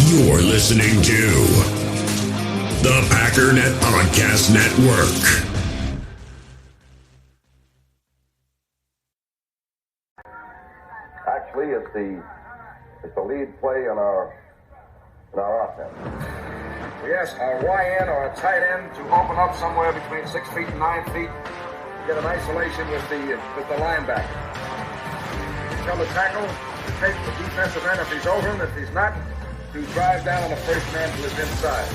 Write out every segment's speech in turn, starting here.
You're listening to the Packernet Podcast Network. Actually, it's the lead play in our offense. Yes, a YN or a tight end to open up somewhere between 6 feet and 9 feet. Get an isolation with the linebacker. Tell the tackle to take the defensive end if he's over him. If he's not, to drive down on the first man to his inside.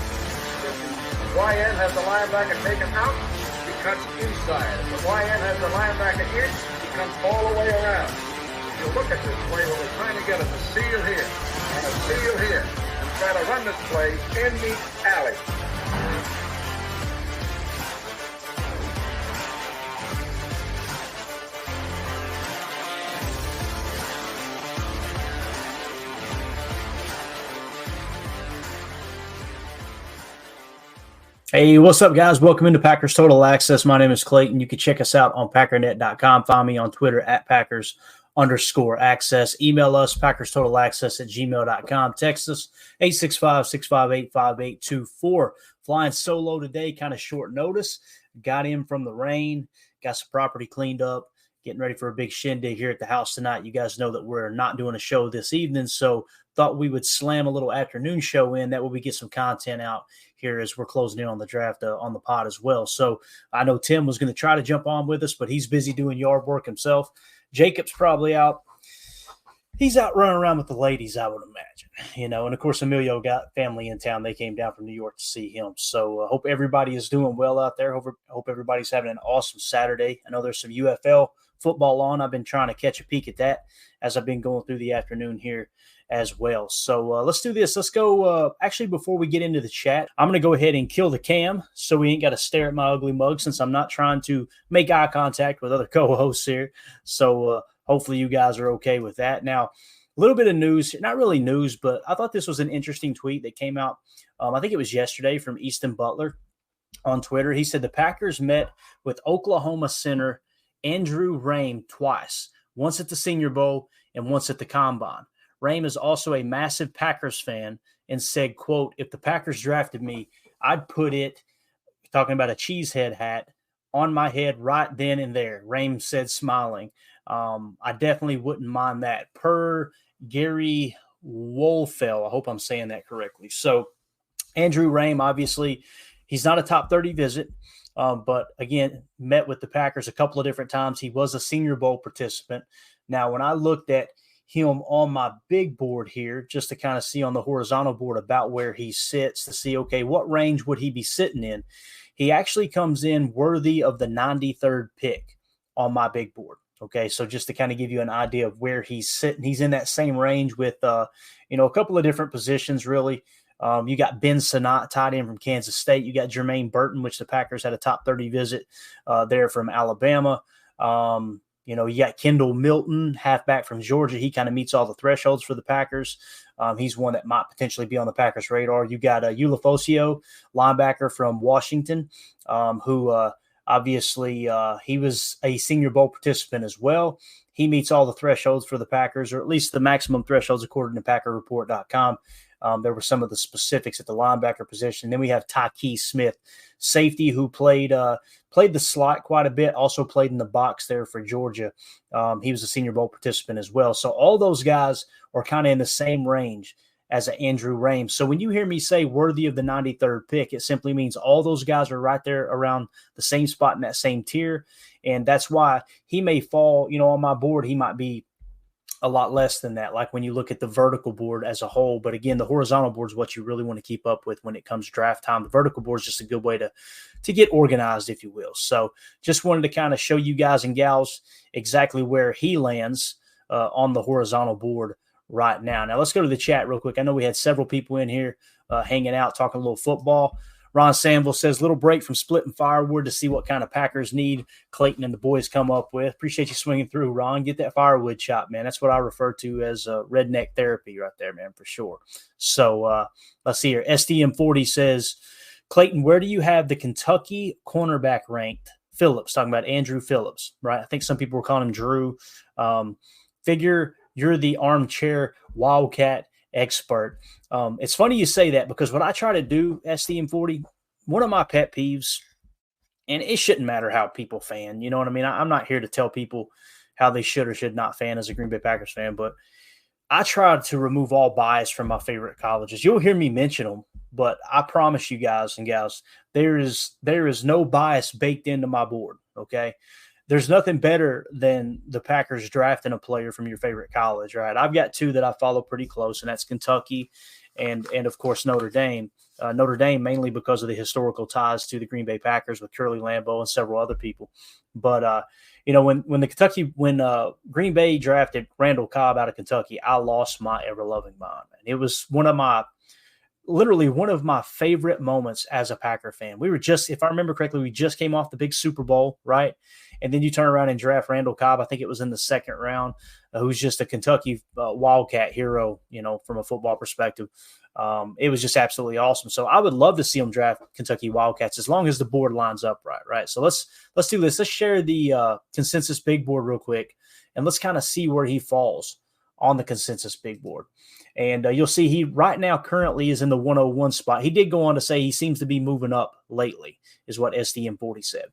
If the YN has the linebacker taken out, he cuts inside. If the YN has the linebacker in, he comes all the way around. If you look at this play, what we're trying to get is a seal here and a seal here, and try to run this play in the alley. Hey, what's up, guys? Welcome into Packers Total Access. My name is Clayton. You can check us out on Packernet.com. Find me on Twitter at Packers_access. Email us, PackersTotalAccess@gmail.com. Text us, 865-658-5824. Flying solo today, kind of short notice. Got in from the rain, got some property cleaned up, getting ready for a big shindig here at the house tonight. You guys know that we're not doing a show this evening, so thought we would slam a little afternoon show in. That way we get some content out here as we're closing in on the draft on the pod as well. So I know Tim was going to try to jump on with us, but he's busy doing yard work himself. Jacob's probably out. He's out running around with the ladies, I would imagine. And of course, Emilio got family in town. They came down from New York to see him. So I hope everybody is doing well out there. Hope everybody's having an awesome Saturday. I know there's some UFL football on. I've been trying to catch a peek at that as I've been going through the afternoon here as well. So let's do this. Let's go. Actually, before we get into the chat, I'm going to go ahead and kill the cam so we ain't got to stare at my ugly mug, since I'm not trying to make eye contact with other co-hosts here. So hopefully you guys are okay with that. Now, a little bit of news, not really news, but I thought this was an interesting tweet that came out. I think it was yesterday from Easton Butler on Twitter. He said the Packers met with Oklahoma center Andrew Rame twice, once at the Senior Bowl and once at the Combine. Rame is also a massive Packers fan and said, quote, "If the Packers drafted me, I'd put it," talking about a cheesehead hat, "on my head right then and there." Rame said, smiling. I definitely wouldn't mind that. Per Gary Wolfell. I hope I'm saying that correctly. So Andrew Rame, obviously, he's not a top 30 visit, but again, met with the Packers a couple of different times. He was a Senior Bowl participant. Now, when I looked at him on my big board here, just to kind of see on the horizontal board about where he sits, to see, okay, what range would he be sitting in? He actually comes in worthy of the 93rd pick on my big board. Okay, so just to kind of give you an idea of where he's sitting, he's in that same range with, a couple of different positions, really. You got Ben Sinnott, tight end from Kansas State. You got Jermaine Burton, which the Packers had a top 30 visit there from Alabama. You got Kendall Milton, halfback from Georgia. He kind of meets all the thresholds for the Packers. He's one that might potentially be on the Packers' radar. You got Ulafosio, linebacker from Washington, who obviously he was a Senior Bowl participant as well. He meets all the thresholds for the Packers, or at least the maximum thresholds according to PackerReport.com. There were some of the specifics at the linebacker position. Then we have Tyke Smith, safety, who played the slot quite a bit, also played in the box there for Georgia. He was a Senior Bowl participant as well. So all those guys are kind of in the same range as an Andrew Rame. So when you hear me say worthy of the 93rd pick, it simply means all those guys are right there around the same spot in that same tier. And that's why he may fall, on my board, he might be a lot less than that, like when you look at the vertical board as a whole. But again, the horizontal board is what you really want to keep up with when it comes to draft time. The vertical board is just a good way to get organized, if you will. So just wanted to kind of show you guys and gals exactly where he lands on the horizontal board right now. Now let's go to the chat real quick. I know we had several people in here hanging out, talking a little football. Ron Sanville says, little break from splitting firewood to see what kind of Packers need Clayton and the boys come up with. Appreciate you swinging through, Ron. Get that firewood chop, man. That's what I refer to as redneck therapy right there, man, for sure. So let's see here. SDM40 says, Clayton, where do you have the Kentucky cornerback ranked? Phillips, talking about Andrew Phillips, right? I think some people were calling him Drew. Figure you're the armchair Wildcat expert. It's funny you say that because what I try to do, STM40, one of my pet peeves, and it shouldn't matter how people fan. You know what I mean? I'm not here to tell people how they should or should not fan as a Green Bay Packers fan, but I try to remove all bias from my favorite colleges. You'll hear me mention them, but I promise you guys and gals, there is no bias baked into my board, okay? There's nothing better than the Packers drafting a player from your favorite college, right? I've got two that I follow pretty close, and that's Kentucky and of course Notre Dame. Notre Dame mainly because of the historical ties to the Green Bay Packers with Curly Lambeau and several other people. But when Green Bay drafted Randall Cobb out of Kentucky, I lost my ever-loving mind. And it was literally one of my favorite moments as a Packer fan. We were just, if I remember correctly, we just came off the big Super Bowl, right? And then you turn around and draft Randall Cobb. I think it was in the second round, who's just a Kentucky Wildcat hero, from a football perspective. It was just absolutely awesome. So I would love to see him draft Kentucky Wildcats as long as the board lines up right? So let's do this. Let's share the consensus big board real quick, and let's kind of see where he falls on the consensus big board. And you'll see he right now currently is in the 101 spot. He did go on to say he seems to be moving up lately, is what STM40 said.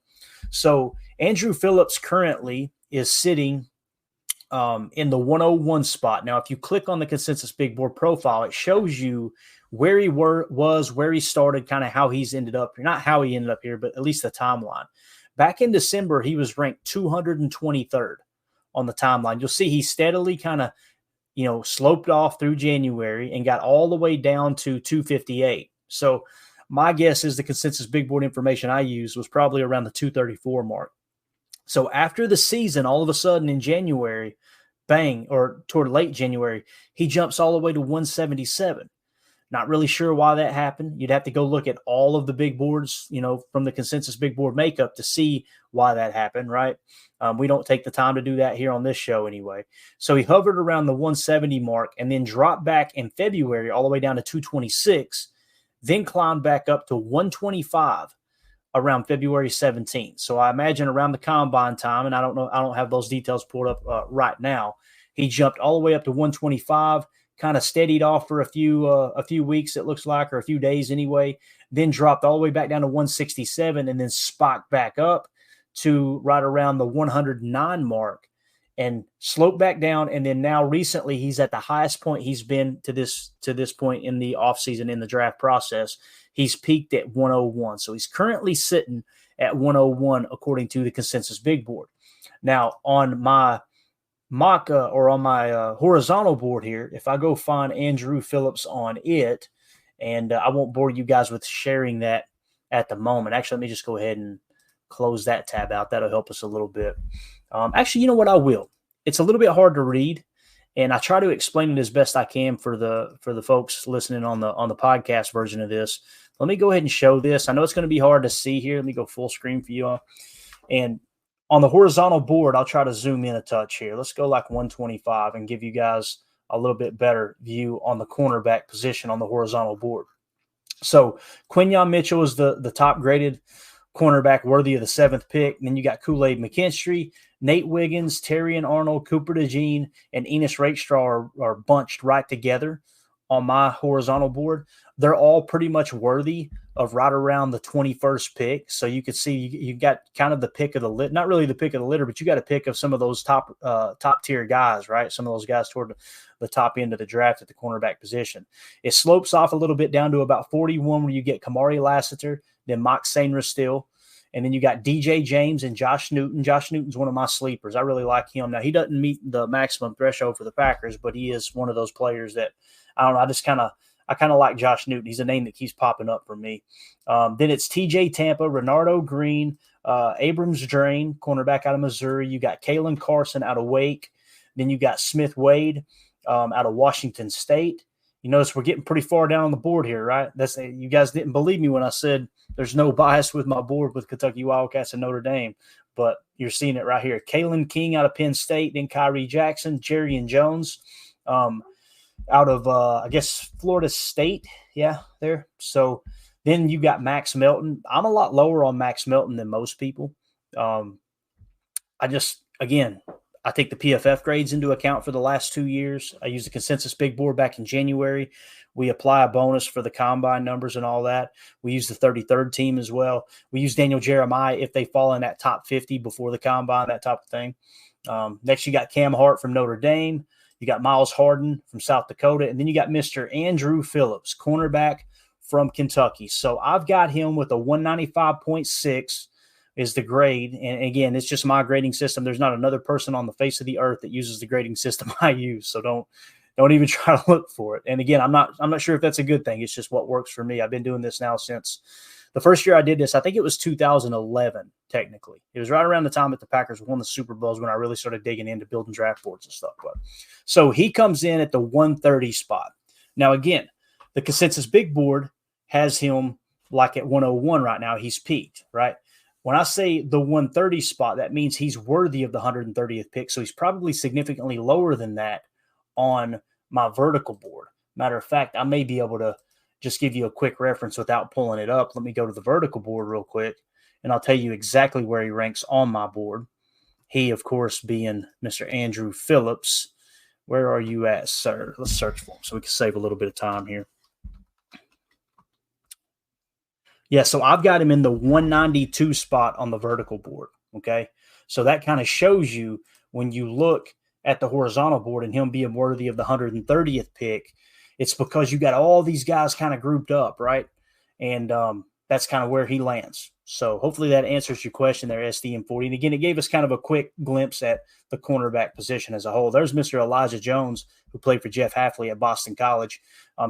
So Andrew Phillips currently is sitting in the 101 spot. Now, if you click on the consensus big board profile, it shows you where he was, where he started, kind of how he's ended up here. Not how he ended up here, but at least the timeline. Back in December, he was ranked 223rd on the timeline. You'll see he steadily kind of, sloped off through January and got all the way down to 258. So my guess is the consensus big board information I used was probably around the 234 mark. So after the season, all of a sudden in January, bang, or toward late January, he jumps all the way to 177. Not really sure why that happened. You'd have to go look at all of the big boards, from the consensus big board makeup to see why that happened, right? We don't take the time to do that here on this show anyway. So he hovered around the 170 mark and then dropped back in February all the way down to 226, then climbed back up to 125 around February 17th. So I imagine around the combine time, and I don't have those details pulled up right now. He jumped all the way up to 125, kind of steadied off for a few weeks, it looks like, or a few days anyway, then dropped all the way back down to 167 and then spiked back up to right around the 109 mark and sloped back down. And then now recently he's at the highest point he's been to this point in the offseason in the draft process. He's peaked at 101. So he's currently sitting at 101 according to the consensus big board. Now on my mock or on my horizontal board here, if I go find Andrew Phillips on it, and I won't bore you guys with sharing that at the moment. Actually, let me just go ahead and close that tab out. That'll help us a little bit. Actually, you know what? I will. It's a little bit hard to read, and I try to explain it as best I can for the folks listening on the podcast version of this. Let me go ahead and show this. I know it's going to be hard to see here. Let me go full screen for you all. And on the horizontal board, I'll try to zoom in a touch here. Let's go like 125 and give you guys a little bit better view on the cornerback position on the horizontal board. So Quinyon Mitchell is the top graded cornerback worthy of the 7th pick. And then you got Kool-Aid McKinstry, Nate Wiggins, Terrion Arnold, Cooper DeJean, and Enos Rakestraw are bunched right together on my horizontal board. They're all pretty much worthy of right around the 21st pick. So you could see you got kind of the pick of the litter, not really the pick of the litter, but you got a pick of some of those top tier guys, right? Some of those guys toward the top end of the draft at the cornerback position. It slopes off a little bit down to about 41 where you get Kamari Lassiter, then Mock Sainra still. And then you got DJ James and Josh Newton. Josh Newton's one of my sleepers. I really like him. Now, he doesn't meet the maximum threshold for the Packers, but he is one of those players that, I don't know, I kind of like Josh Newton. He's a name that keeps popping up for me. Then it's TJ Tampa, Renardo Green, Abrams Drain, cornerback out of Missouri. You got Kalen Carson out of Wake. Then you got Smith Wade out of Washington State. You notice we're getting pretty far down on the board here, right? You guys didn't believe me when I said there's no bias with my board with Kentucky Wildcats and Notre Dame, but you're seeing it right here. Kalen King out of Penn State, then Kyrie Jackson, Jerry and Jones out of, I guess, Florida State. Yeah, there. So then you got Max Melton. I'm a lot lower on Max Melton than most people. I I take the PFF grades into account for the last 2 years. I use the consensus big board back in January. We apply a bonus for the combine numbers and all that. We use the 33rd team as well. We use Daniel Jeremiah if they fall in that top 50 before the combine, that type of thing. Next, you got Cam Hart from Notre Dame. You got Miles Harden from South Dakota. And then you got Mr. Andrew Phillips, cornerback from Kentucky. So I've got him with a 195.6 is the grade. And again, it's just my grading system. There's not another person on the face of the earth that uses the grading system I use. So don't even try to look for it. And again, I'm not sure if that's a good thing. It's just what works for me. I've been doing this now since the first year I did this. I think it was 2011, technically. It was right around the time that the Packers won the Super Bowls when I really started digging into building draft boards and stuff. But so he comes in at the 130 spot. Now, again, the consensus big board has him like at 101 right now. He's peaked, right? When I say the 130 spot, that means he's worthy of the 130th pick. So he's probably significantly lower than that on my vertical board. Matter of fact, I may be able to just give you a quick reference without pulling it up. Let me go to the vertical board real quick, and I'll tell you exactly where he ranks on my board. He, of course, being Mr. Andrew Phillips. Where are you at, sir? Let's search for him so we can save a little bit of time here. Yeah, so I've got him in the 192 spot on the vertical board, okay? So that kind of shows you when you look at the horizontal board and him being worthy of the 130th pick, it's because you got all these guys kind of grouped up, right? And that's kind of where he lands. So hopefully that answers your question there, SDM40. And again, it gave us kind of a quick glimpse at the cornerback position as a whole. There's Mr. Elijah Jones, who played for Jeff Hafley at Boston College.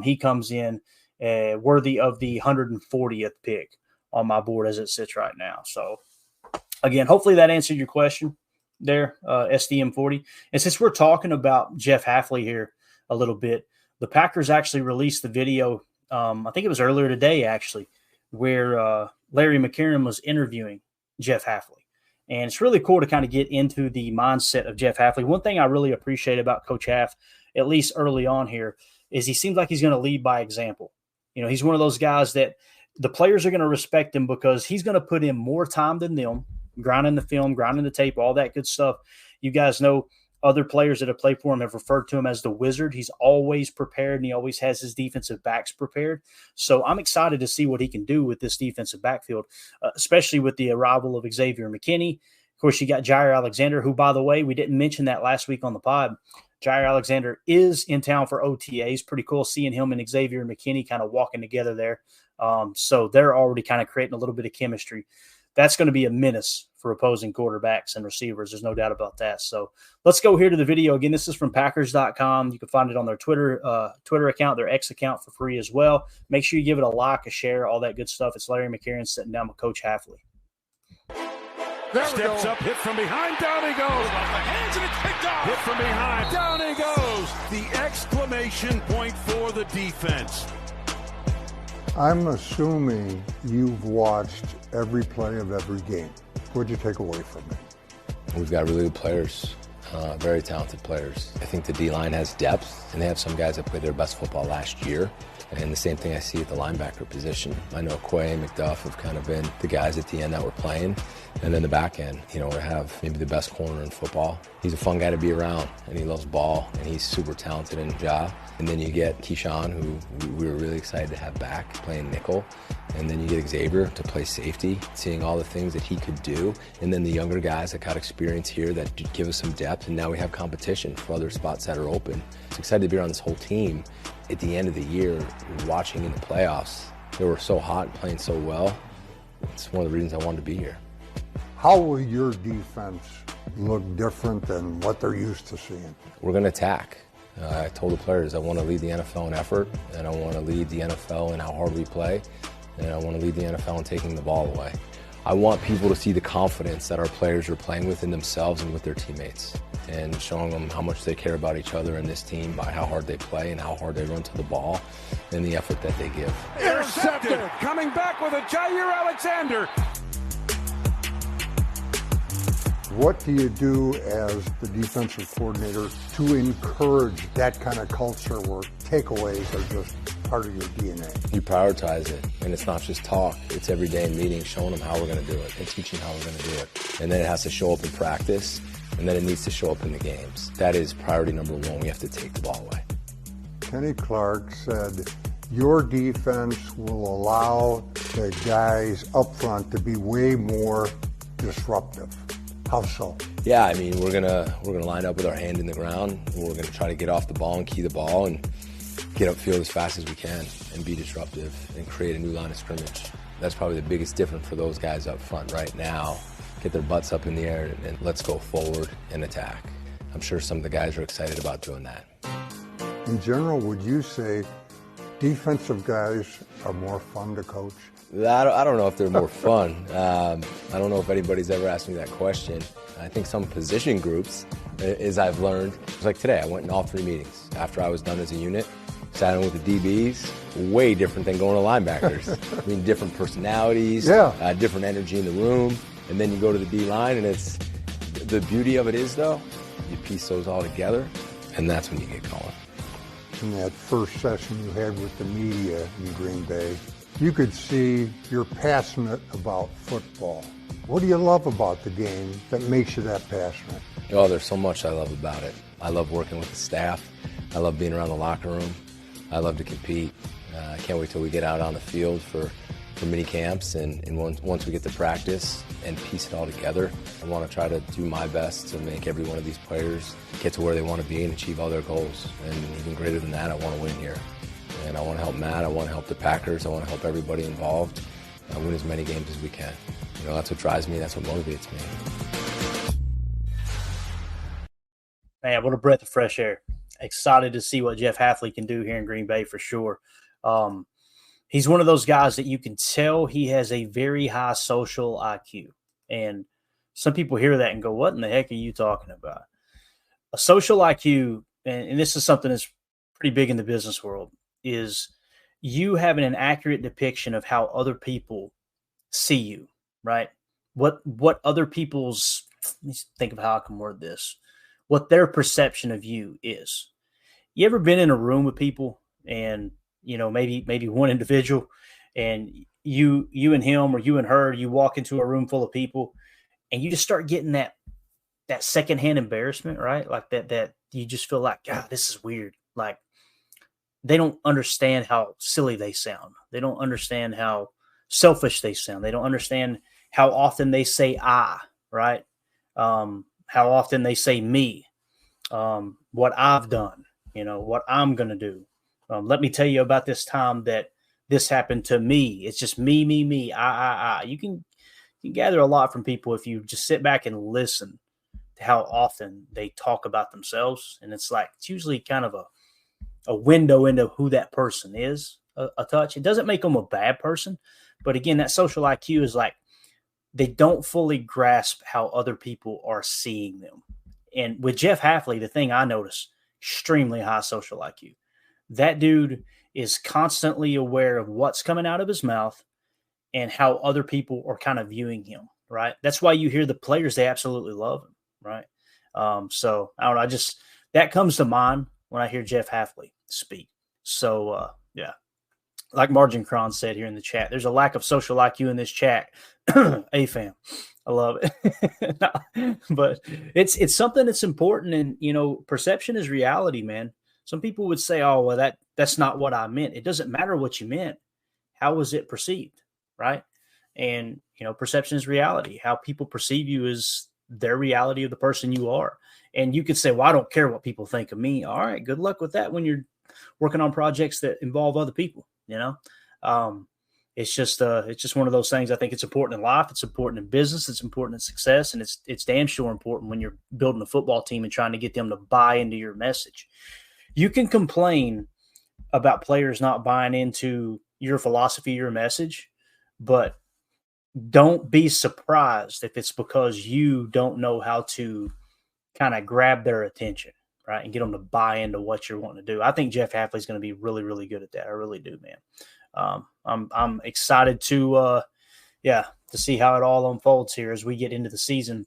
He comes in worthy of the 140th pick on my board as it sits right now. So again, hopefully that answered your question there, SDM40. And since we're talking about Jeff Hafley here a little bit, the Packers actually released the video, I think it was earlier today actually, where Larry McCarron was interviewing Jeff Hafley. And it's really cool to kind of get into the mindset of Jeff Hafley. One thing I really appreciate about Coach Haff, at least early on here, is he seems like he's going to lead by example. You know, he's one of those guys that the players are going to respect him because he's going to put in more time than them, grinding the film, grinding the tape, all that good stuff. You guys know other players that have played for him have referred to him as the wizard. He's always prepared, and he always has his defensive backs prepared. So I'm excited to see what he can do with this defensive backfield, especially with the arrival of Xavier McKinney. Of course, you got Jair Alexander, who, by the way, we didn't mention that last week on the pod. Jair Alexander is in town for OTAs. Pretty cool seeing him and Xavier McKinney kind of walking together there. So they're already kind of creating a little bit of chemistry. That's going to be a menace for opposing quarterbacks and receivers. There's no doubt about that. So let's go here to the video. Again, this is from Packers.com. You can find it on their Twitter account, their X account for free as well. Make sure you give it a like, a share, all that good stuff. It's Larry McCarron sitting down with Coach Hafley. Steps up, hit from behind, down he goes. Hands and it's picked off. Hit from behind, down he goes. The exclamation point for the defense. I'm assuming you've watched every play of every game. What'd you take away from it? We've got really good players, very talented players. I think the D-line has depth, and they have some guys that played their best football last year. And the same thing I see at the linebacker position. I know Quay and McDuff have kind of been the guys at the end that were playing. And then the back end, you know, we have maybe the best corner in football. He's a fun guy to be around, and he loves ball, and he's super talented in job. And then you get Keyshawn, who we were really excited to have back playing nickel. And then you get Xavier to play safety, seeing all the things that he could do. And then the younger guys that got experience here that give us some depth. And now we have competition for other spots that are open. It's excited to be around this whole team. At the end of the year, watching in the playoffs, they were so hot and playing so well. It's one of the reasons I wanted to be here. How will your defense look different than what they're used to seeing? We're going to attack. I told the players I want to lead the NFL in effort, and I want to lead the NFL in how hard we play, and I want to lead the NFL in taking the ball away. I want people to see the confidence that our players are playing within themselves and with their teammates, and showing them how much they care about each other and this team by how hard they play and how hard they run to the ball and the effort that they give. Intercepted. Coming back with a Jair Alexander. What do you do as the defensive coordinator to encourage that kind of culture where takeaways are just part of your DNA? You prioritize it, and it's not just talk. It's every day in meetings, showing them how we're going to do it and teaching how we're going to do it. And then it has to show up in practice, and then it needs to show up in the games. That is priority number one. We have to take the ball away. Kenny Clark said, your defense will allow the guys up front to be way more disruptive. How so? Yeah, I mean, we're gonna line up with our hand in the ground. We're gonna try to get off the ball and key the ball and get upfield as fast as we can and be disruptive and create a new line of scrimmage. That's probably the biggest difference for those guys up front right now. Get their butts up in the air and let's go forward and attack. I'm sure some of the guys are excited about doing that. In general, would you say defensive guys are more fun to coach? I don't know if they're more fun. I don't know if anybody's ever asked me that question. I think some position groups, as I've learned, it's like today, I went in all 3 meetings. After I was done as a unit, sat in with the DBs, way different than going to linebackers. I mean, different personalities, different energy in the room, and then you go to the D-line, and it's the beauty of it is, though, you piece those all together, and that's when you get going. In that first session you had with the media in Green Bay, you could see you're passionate about football. What do you love about the game that makes you that passionate? Oh, there's so much I love about it. I love working with the staff. I love being around the locker room. I love to compete. I can't wait till we get out on the field for mini camps and once we get to practice and piece it all together. I want to try to do my best to make every one of these players get to where they want to be and achieve all their goals. And even greater than that, I want to win here. And I want to help Matt, I want to help the Packers, I want to help everybody involved, win as many games as we can. You know, that's what drives me, that's what motivates me. Man, what a breath of fresh air. Excited to see what Jeff Hafley can do here in Green Bay for sure. He's one of those guys that you can tell he has a very high social IQ. And some people hear that and go, what in the heck are you talking about? A social IQ, and this is something that's pretty big in the business world, is you having an accurate depiction of how other people see you, right? What other people's, let me think of how I can word this, what their perception of you is. You ever been in a room with people and, you know, maybe one individual and you and him or you and her, you walk into a room full of people and you just start getting that secondhand embarrassment, right? Like that you just feel like, God, this is weird. Like, they don't understand how silly they sound. They don't understand how selfish they sound. They don't understand how often they say I, right? How often they say me, what I've done, you know, what I'm going to do. Let me tell you about this time that this happened to me. It's just me, I. You can gather a lot from people if you just sit back and listen to how often they talk about themselves. And it's like, it's usually kind of a window into who that person is, a touch. It doesn't make them a bad person. But again, that social IQ is like, they don't fully grasp how other people are seeing them. And with Jeff Hafley, the thing I notice, extremely high social IQ. That dude is constantly aware of what's coming out of his mouth and how other people are kind of viewing him, right? That's why you hear the players, they absolutely love him, right? So I don't know, that comes to mind when I hear Jeff Hafley speak. So, yeah, like Margin Cron said here in the chat, there's a lack of social IQ in this chat. Hey, fam, I love it. But it's something that's important. And, you know, perception is reality, man. Some people would say, oh, well, that's not what I meant. It doesn't matter what you meant. How was it perceived, right? And, you know, perception is reality. How people perceive you is their reality of the person you are. And you could say, well, I don't care what people think of me. All right, good luck with that when you're working on projects that involve other people, you know? It's just one of those things. I think it's important in life. It's important in business. It's important in success. And it's damn sure important when you're building a football team and trying to get them to buy into your message. You can complain about players not buying into your philosophy, your message, but don't be surprised if it's because you don't know how to kind of grab their attention, right, and get them to buy into what you're wanting to do. I think Jeff Hafley's going to be really, really good at that. I really do, man. I'm excited to see how it all unfolds here as we get into the season.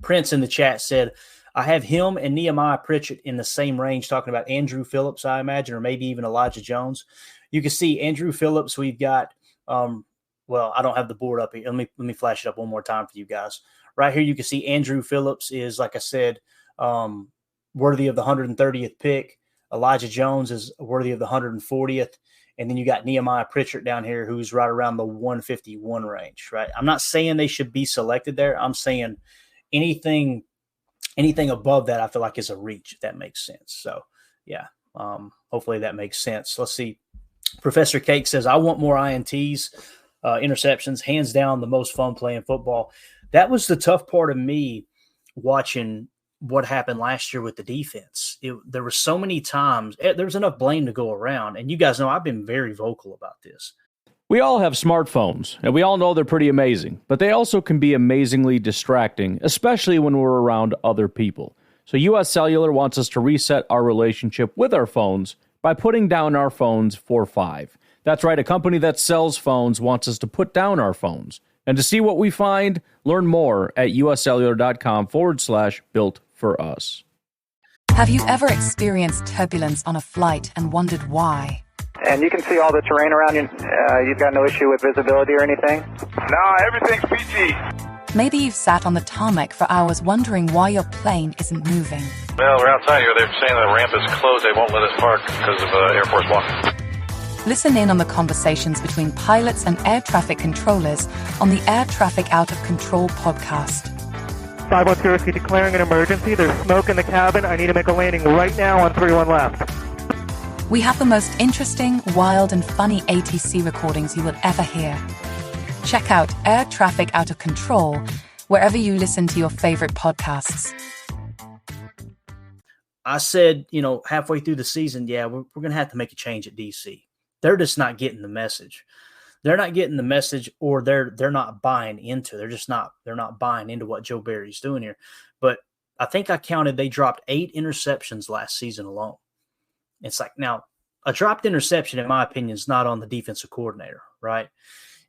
Prince in the chat said, I have him and Nehemiah Pritchett in the same range, talking about Andrew Phillips, I imagine, or maybe even Elijah Jones. You can see Andrew Phillips. We've got, I don't have the board up here. Let me flash it up one more time for you guys. right here you can see Andrew Phillips is, like I said, worthy of the 130th pick. Elijah Jones is worthy of the 140th. And then you got Nehemiah Pritchard down here, who's right around the 151 range, right? I'm not saying they should be selected there. I'm saying anything above that, I feel like is a reach, if that makes sense. So, yeah, hopefully that makes sense. Let's see. Professor Cake says, I want more INTs, interceptions, hands down the most fun playing football. That was the tough part of me watching what happened last year with the defense. There were so many times, there was enough blame to go around. And you guys know I've been very vocal about this. We all have smartphones, and we all know they're pretty amazing, but they also can be amazingly distracting, especially when we're around other people. So US Cellular wants us to reset our relationship with our phones by putting down our phones for $5. That's right, a company that sells phones wants us to put down our phones. And to see what we find, learn more at uscellular.com/built-for-us. Have you ever experienced turbulence on a flight and wondered why? And you can see all the terrain around you. You've got no issue with visibility or anything? No, everything's PG. Maybe you've sat on the tarmac for hours wondering why your plane isn't moving. Well, we're outside here. They're saying the ramp is closed. They won't let us park because of Air Force One. Listen in on the conversations between pilots and air traffic controllers on the Air Traffic Out of Control podcast. 510 declaring an emergency. There's smoke in the cabin. I need to make a landing right now on 31 left. We have the most interesting, wild, and funny ATC recordings you will ever hear. Check out Air Traffic Out of Control wherever you listen to your favorite podcasts. I said, halfway through the season, we're going to have to make a change at DC. They're just not getting the message. They're not getting the message, or they're not buying into. They're not buying into what Joe Barry's doing here. But I think I counted they dropped 8 interceptions last season alone. It's like, now, a dropped interception, in my opinion, is not on the defensive coordinator, right?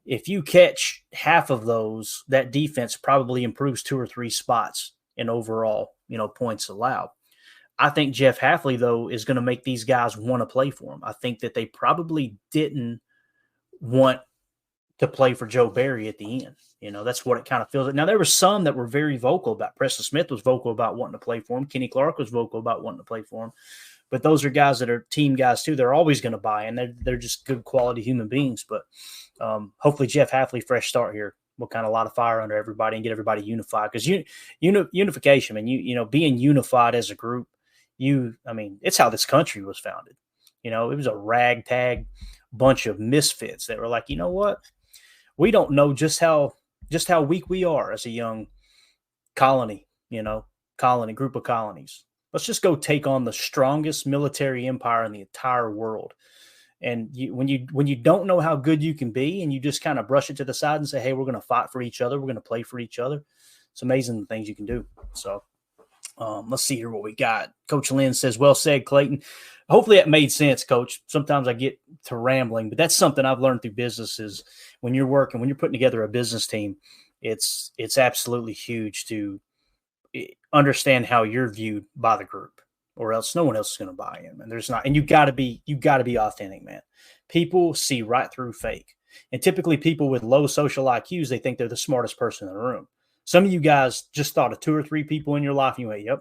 If you catch half of those, that defense probably improves 2 or 3 spots in overall, points allowed. I think Jeff Hafley, though, is going to make these guys want to play for him. I think that they probably didn't want to play for Joe Barry at the end. That's what it kind of feels like. Now, there were some that were very vocal about. Preston Smith was vocal about wanting to play for him. Kenny Clark was vocal about wanting to play for him. But those are guys that are team guys, too. They're always going to buy, and they're just good quality human beings. But hopefully Jeff Hafley, fresh start here, will kind of light a fire under everybody and get everybody unified. Because unification, man, being unified as a group, it's how this country was founded. It was a ragtag bunch of misfits that were like, you know what? We don't know just how weak we are as a young colony, group of colonies. Let's just go take on the strongest military empire in the entire world. And when you don't know how good you can be, and you just kind of brush it to the side and say, hey, we're going to fight for each other, we're going to play for each other, it's amazing the things you can do. So let's see here what we got. Coach Lynn says, well said, Clayton. Hopefully that made sense, Coach. Sometimes I get to rambling, but that's something I've learned through business is when you're putting together a business team, it's absolutely huge to understand how you're viewed by the group, or else no one else is going to buy in. And there's not, and you got to be authentic, man. People see right through fake. And typically people with low social IQs, they think they're the smartest person in the room. Some of you guys just thought of 2 or 3 people in your life, and you went, yep,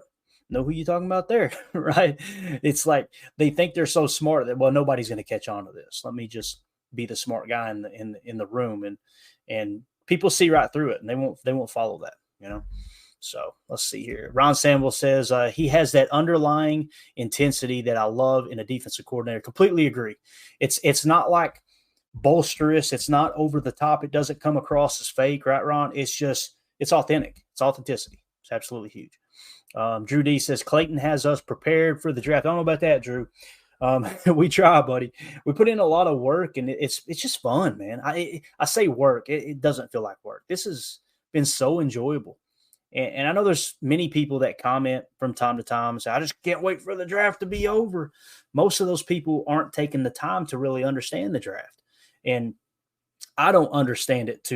know who you're talking about there, right? It's like they think they're so smart that, well, nobody's going to catch on to this. Let me just be the smart guy in the room, and people see right through it, and they won't follow that, So let's see here. Ron Samuel says he has that underlying intensity that I love in a defensive coordinator. Completely agree. It's not like bolsterous. It's not over the top. It doesn't come across as fake, right, Ron? It's authentic. It's authenticity. It's absolutely huge. Drew D says Clayton has us prepared for the draft. I don't know about that, Drew. We try, buddy. We put in a lot of work, and it's just fun, man. I say work. It doesn't feel like work. This has been so enjoyable. And I know there's many people that comment from time to time and say, I just can't wait for the draft to be over. Most of those people aren't taking the time to really understand the draft. And I don't understand it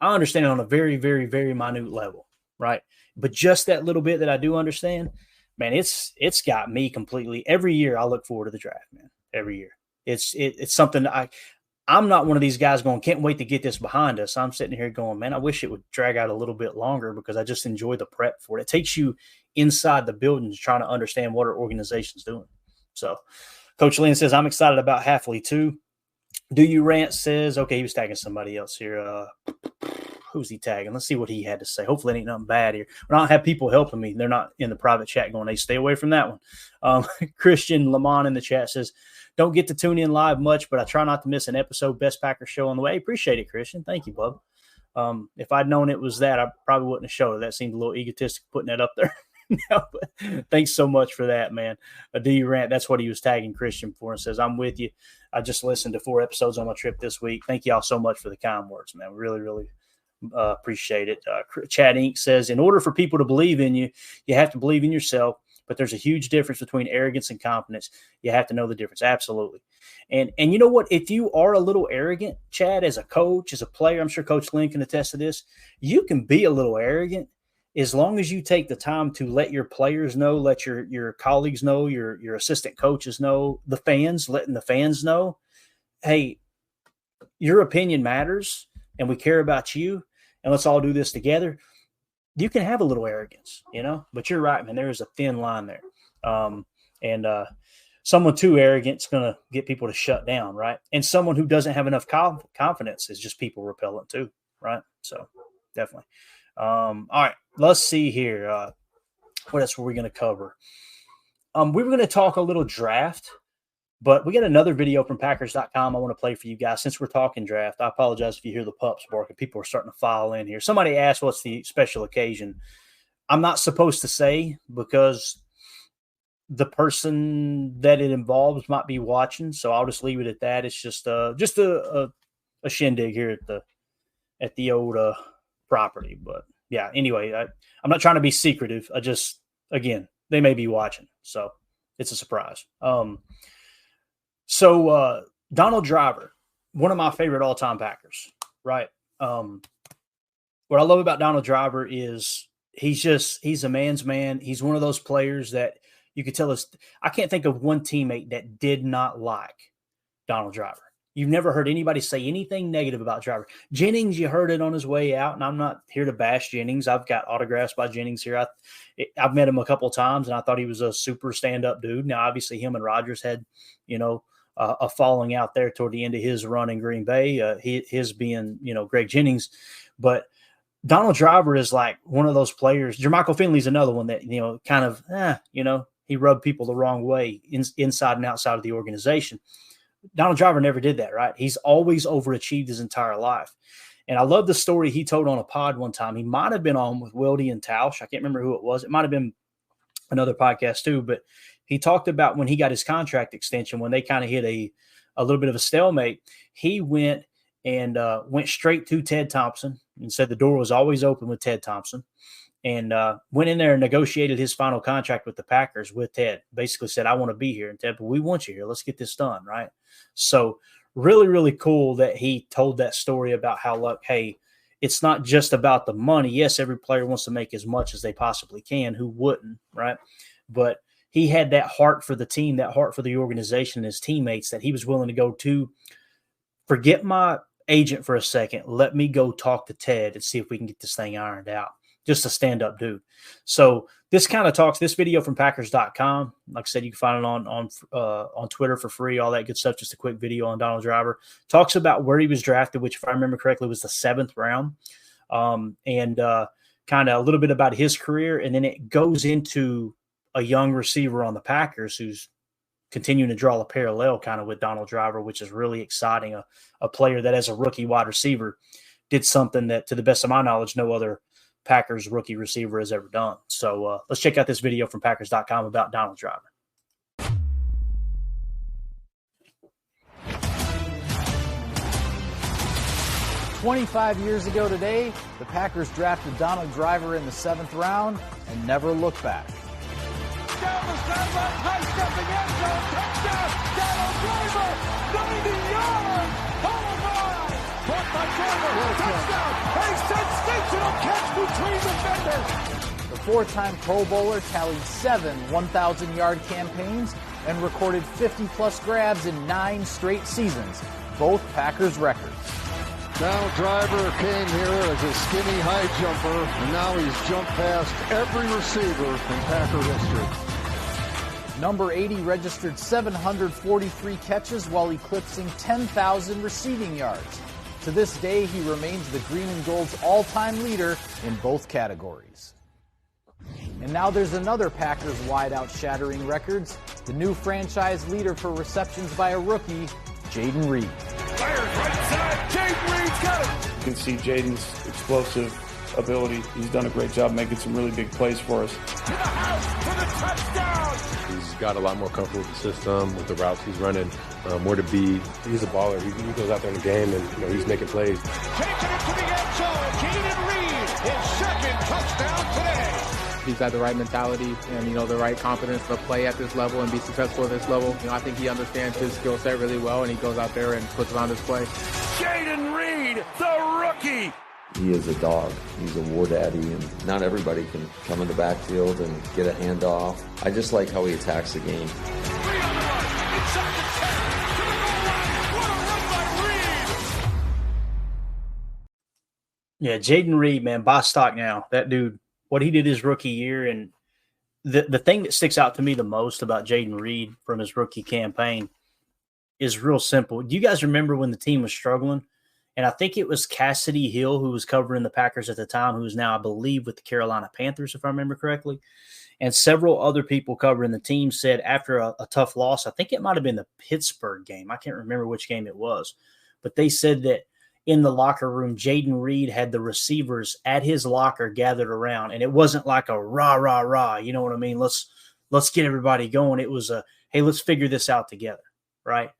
I understand it on a very, very, very minute level, right? But just that little bit that I do understand, man, it's got me completely. Every year I look forward to the draft, man. Every year. It's something I I'm not one of these guys going, can't wait to get this behind us. I'm sitting here going, man, I wish it would drag out a little bit longer because I just enjoy the prep for it. It takes you inside the buildings trying to understand what our organization's doing. So Coach Lynn says, I'm excited about Hafley too. Do You Rant says, okay, he was tagging somebody else here. Who's he tagging? Let's see what he had to say. Hopefully it ain't nothing bad here. When I don't have people helping me, they're not in the private chat going, hey, stay away from that one. Christian Lamont in the chat says, don't get to tune in live much, but I try not to miss an episode. Best Packer show on the way. Appreciate it, Christian. Thank you, bub. If I'd known it was that, I probably wouldn't have showed it. That seemed a little egotistic putting that up there. No, but thanks so much for that, man. Do You Rant? That's what he was tagging Christian for and says, I'm with you. I just listened to 4 episodes on my trip this week. Thank you all so much for the kind words, man. Really, really appreciate it. Chad Inc. says, in order for people to believe in you, you have to believe in yourself. But there's a huge difference between arrogance and confidence. You have to know the difference. Absolutely. And you know what? If you are a little arrogant, Chad, as a coach, as a player, I'm sure Coach Lynn can attest to this, you can be a little arrogant as long as you take the time to let your players know, let your colleagues know, your assistant coaches know, the fans, letting the fans know, hey, your opinion matters and we care about you and let's all do this together. You can have a little arrogance, but you're right, man. There is a thin line there. And someone too arrogant is going to get people to shut down, right? And someone who doesn't have enough confidence is just people repellent too, right? So definitely. All right, let's see here. What else were we going to cover? We were going to talk a little draft, but we got another video from Packers.com I want to play for you guys. Since we're talking draft, I apologize if you hear the pups barking. People are starting to file in here. Somebody asked what's the special occasion. I'm not supposed to say because the person that it involves might be watching, so I'll just leave it at that. It's just a shindig here at the old property. But yeah, anyway, I'm not trying to be secretive. Again, they may be watching, so it's a surprise. So Donald Driver, one of my favorite all-time Packers, right? What I love about Donald Driver is he's a man's man. He's one of those players that you could tell us. I can't think of one teammate that did not like Donald Driver. You've never heard anybody say anything negative about Driver. Jennings, you heard it on his way out, and I'm not here to bash Jennings. I've got autographs by Jennings here. I've met him a couple of times, and I thought he was a super stand-up dude. Now, obviously, him and Rodgers had, a falling out there toward the end of his run in Green Bay, his being, Greg Jennings. But Donald Driver is like one of those players. Jermichael Finley's another one that, kind of, he rubbed people the wrong way inside and outside of the organization. Donald Driver never did that, right? He's always overachieved his entire life. And I love the story he told on a pod one time. He might have been on with Wildy and Tausch. I can't remember who it was. It might have been another podcast too, but he talked about when he got his contract extension, when they kind of hit a little bit of a stalemate, he went straight to Ted Thompson and said the door was always open with Ted Thompson, and went in there and negotiated his final contract with the Packers with Ted. Basically said, I want to be here. And Ted, we want you here. Let's get this done, right? So really, really cool that he told that story about how, hey, it's not just about the money. Yes, every player wants to make as much as they possibly can. Who wouldn't, right? But he had that heart for the team, that heart for the organization and his teammates that he was willing to go to. Forget my agent for a second. Let me go talk to Ted and see if we can get this thing ironed out. Just a stand-up dude. So this kind of talks, this video from Packers.com, like I said, you can find it on Twitter for free, all that good stuff, just a quick video on Donald Driver. Talks about where he was drafted, which if I remember correctly was the 7th round, and kind of a little bit about his career. And then it goes into a young receiver on the Packers who's continuing to draw a parallel kind of with Donald Driver, which is really exciting. A player that as a rookie wide receiver did something that, to the best of my knowledge, no other Packers rookie receiver has ever done. So let's check out this video from Packers.com about Donald Driver. 25 years ago today, the Packers drafted Donald Driver in the 7th round and never looked back. Down the sideline, high-stepping end zone, touchdown, Donald Driver, 90 yards, oh my! Caught by Driver, touchdown, a sensational catch between defenders. The 4-time Pro Bowler tallied 7 1,000-yard campaigns and recorded 50-plus grabs in 9 straight seasons. both Packers records. Donald Driver came here as a skinny high jumper, and now he's jumped past every receiver in Packer history. Number 80 registered 743 catches while eclipsing 10,000 receiving yards. To this day, he remains the Green and Gold's all-time leader in both categories. And now there's another Packers wideout shattering records. The new franchise leader for receptions by a rookie, Jayden Reed. Fires right side. Jayden Reed's got it. You can see Jayden's explosive ability. He's done a great job making some really big plays for us. To the house for the touchdown. He's got a lot more comfortable with the system, with the routes he's running, where to be. He's a baller. He goes out there in the game and he's making plays. Taking it to the end zone. Jayden Reed, his second touchdown today. He's got the right mentality and, the right confidence to play at this level and be successful at this level. I think he understands his skill set really well, and he goes out there and puts it on display. Jayden Reed, the rookie. He is a dog. He's a war daddy, and not everybody can come in the backfield and get a handoff. I just like how he attacks the game. 3 on the run, inside the 10, to the goal line. What a run by Reed! Yeah, Jayden Reed, man, buy stock now. That dude, what he did his rookie year, and the thing that sticks out to me the most about Jayden Reed from his rookie campaign is real simple. Do you guys remember when the team was struggling? And I think it was Cassidy Hill who was covering the Packers at the time, who is now, I believe, with the Carolina Panthers, if I remember correctly. And several other people covering the team said after a tough loss, I think it might have been the Pittsburgh game. I can't remember which game it was. But they said that in the locker room, Jayden Reed had the receivers at his locker gathered around. And it wasn't like a rah, rah, rah. You know what I mean? Let's get everybody going. It was a, hey, let's figure this out together, right?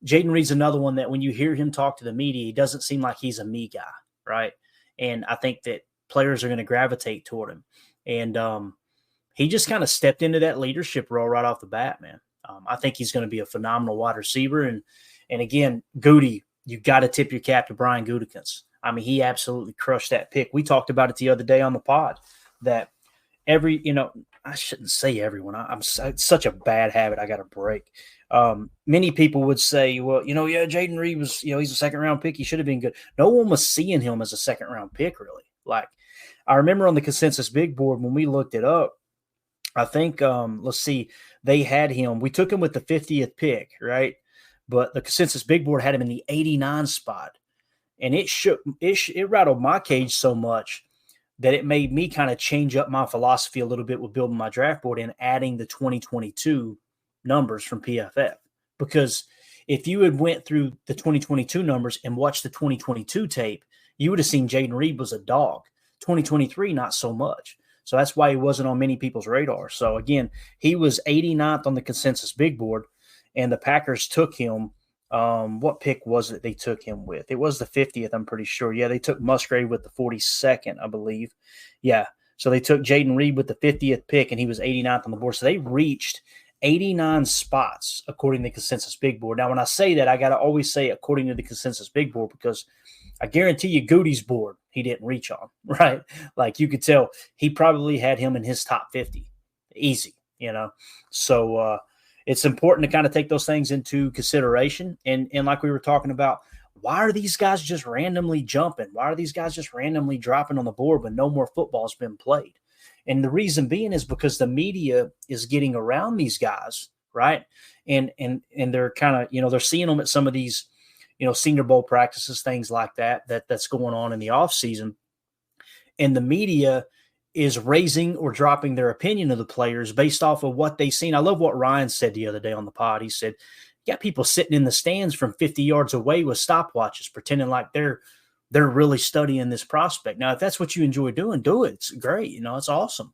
Jayden Reed's another one that when you hear him talk to the media, he doesn't seem like he's a me guy, right? And I think that players are going to gravitate toward him. And he just kind of stepped into that leadership role right off the bat, man. I think he's going to be a phenomenal wide receiver. And again, Goody, you got to tip your cap to Brian Gutekunst. I mean, he absolutely crushed that pick. We talked about it the other day on the pod that I shouldn't say everyone. It's such a bad habit I got to break. Many people would say, well, yeah, Jayden Reed was, he's a second-round pick. He should have been good. No one was seeing him as a second-round pick, really. Like, I remember on the consensus big board when we looked it up, I think, let's see, they had him. We took him with the 50th pick, right? But the consensus big board had him in the 89 spot. And it rattled my cage so much that it made me kind of change up my philosophy a little bit with building my draft board and adding the 2022 numbers from PFF. Because if you had went through the 2022 numbers and watched the 2022 tape, you would have seen Jayden Reed was a dog. 2023, not so much. So that's why he wasn't on many people's radar. So again, he was 89th on the consensus big board, and the Packers took him. What pick was it they took him with? It was the 50th, I'm pretty sure. Yeah, they took Musgrave with the 42nd, I believe. Yeah, so they took Jayden Reed with the 50th pick, and he was 89th on the board. So they reached 89 spots according to the consensus big board. Now, when I say that, I got to always say according to the consensus big board, because I guarantee you Goody's board he didn't reach on, right? Like you could tell he probably had him in his top 50. Easy, So it's important to kind of take those things into consideration. And like we were talking about, why are these guys just randomly jumping? Why are these guys just randomly dropping on the board when no more football has been played? And the reason being is because the media is getting around these guys, right? And they're kind of, they're seeing them at some of these, Senior Bowl practices, things like that's going on in the offseason. And the media is raising or dropping their opinion of the players based off of what they've seen. I love what Ryan said the other day on the pod. He said, you got people sitting in the stands from 50 yards away with stopwatches, pretending like they're really studying this prospect. Now, if that's what you enjoy doing, do it. It's great. It's awesome.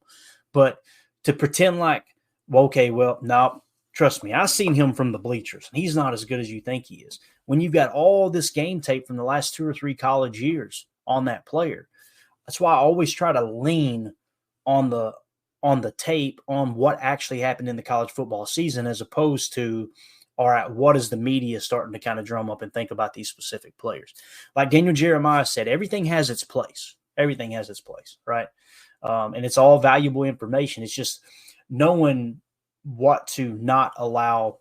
But to pretend like, no, trust me, I've seen him from the bleachers. He's not as good as you think he is. When you've got all this game tape from the last 2 or 3 college years on that player, that's why I always try to lean on the tape on what actually happened in the college football season, as opposed to, all right, what is the media starting to kind of drum up and think about these specific players? Like Daniel Jeremiah said, everything has its place. Everything has its place, right? And it's all valuable information. It's just knowing what to not allow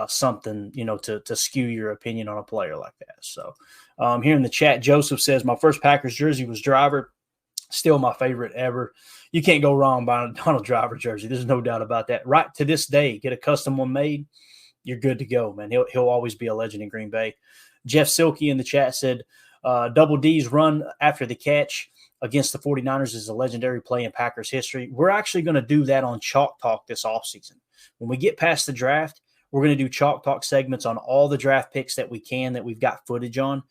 something, to skew your opinion on a player like that. So here in the chat, Joseph says, my first Packers jersey was Driver. Still my favorite ever. You can't go wrong buying a Donald Driver jersey. There's no doubt about that. Right to this day, get a custom one made, you're good to go, man. He'll always be a legend in Green Bay. Jeff Silkey in the chat said, Double D's run after the catch against the 49ers is a legendary play in Packers history. We're actually going to do that on Chalk Talk this offseason. When we get past the draft, we're going to do Chalk Talk segments on all the draft picks that we can, that we've got footage on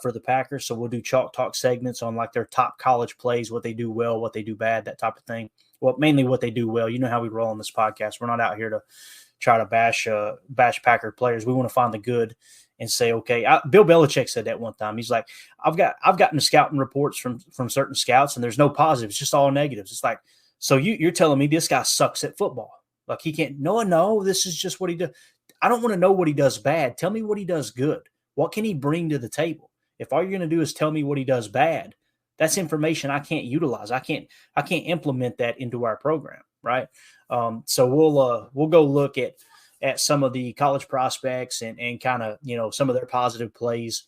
for the Packers. So we'll do Chalk Talk segments on like their top college plays, what they do well, what they do bad, that type of thing. Well, mainly what they do well. You know how we roll on this podcast. We're not out here to try to bash Packer players. We want to find the good and say, okay, Bill Belichick said that one time. He's like, I've gotten scouting reports from certain scouts, and there's no positives, just all negatives. It's like, so you're telling me this guy sucks at football? Like he can't? No, this is just what he does. I don't want to know what he does bad. Tell me what he does good. What can he bring to the table? If all you're going to do is tell me what he does bad, that's information I can't utilize. I can't implement that into our program, right? So we'll go look at some of the college prospects and kind of, some of their positive plays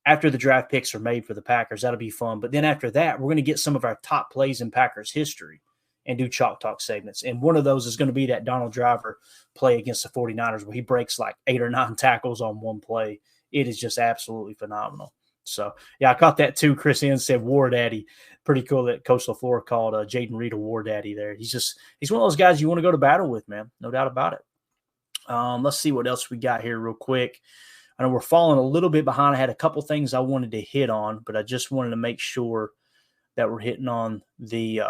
after the draft picks are made for the Packers. That'll be fun. But then after that, we're going to get some of our top plays in Packers history and do Chalk Talk segments. And one of those is going to be that Donald Driver play against the 49ers where he breaks like 8 or 9 tackles on one play. It is just absolutely phenomenal. So, yeah, I caught that too. Chris N said War Daddy. Pretty cool that Coach LaFleur called Jaden Reed a War Daddy there. He's one of those guys you want to go to battle with, man. No doubt about it. Let's see what else we got here real quick. I know we're falling a little bit behind. I had a couple things I wanted to hit on, but I just wanted to make sure that we're hitting on the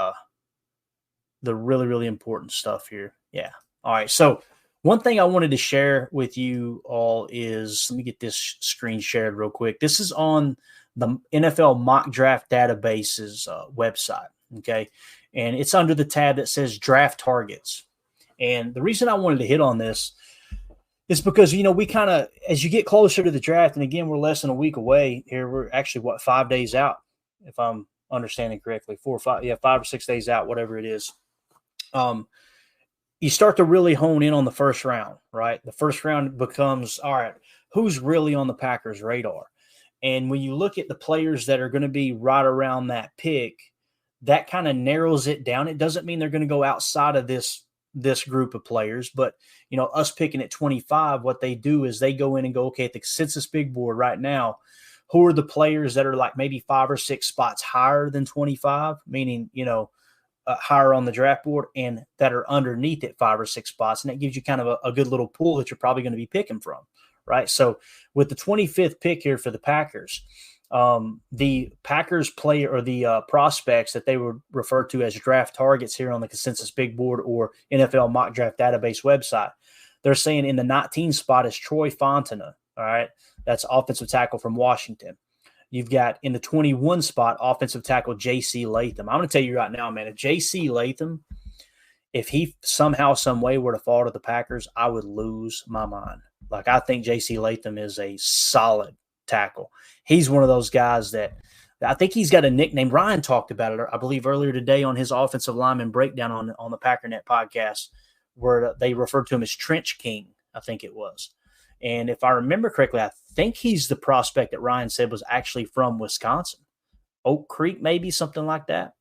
really, really important stuff here. Yeah. All right. So one thing I wanted to share with you all is, let me get this screen shared real quick. This is on the NFL Mock Draft Database's website. Okay. And it's under the tab that says Draft Targets. And the reason I wanted to hit on this is because, we kind of, as you get closer to the draft, and again, we're less than a week away here. We're actually, 5 days out, if I'm understanding correctly, 5 or 6 days out, whatever it is. You start to really hone in on the first round, right? The first round becomes, all right, who's really on the Packers' radar? And when you look at the players that are going to be right around that pick, that kind of narrows it down. It doesn't mean they're going to go outside of this group of players, but us picking at 25, what they do is they go in and go, okay, at the consensus big board right now, who are the players that are like maybe 5 or 6 spots higher than 25, meaning, higher on the draft board, and that are underneath at 5 or 6 spots. And that gives you kind of a good little pool that you're probably going to be picking from, right? So with the 25th pick here for the Packers, the Packers player or the prospects that they would refer to as draft targets here on the consensus big board or NFL Mock Draft Database website, they're saying in the 19 spot is Troy Fontenot. All right. That's offensive tackle from Washington. You've got in the 21 spot, offensive tackle J.C. Latham. I'm going to tell you right now, man, if J.C. Latham, if he somehow, some way were to fall to the Packers, I would lose my mind. Like, I think J.C. Latham is a solid tackle. He's one of those guys that I think he's got a nickname. Ryan talked about it, I believe, earlier today on his offensive lineman breakdown on the Packernet podcast, where they referred to him as Trench King, I think it was. And if I remember correctly, I think he's the prospect that Ryan said was actually from Wisconsin. Oak Creek, maybe, something like that.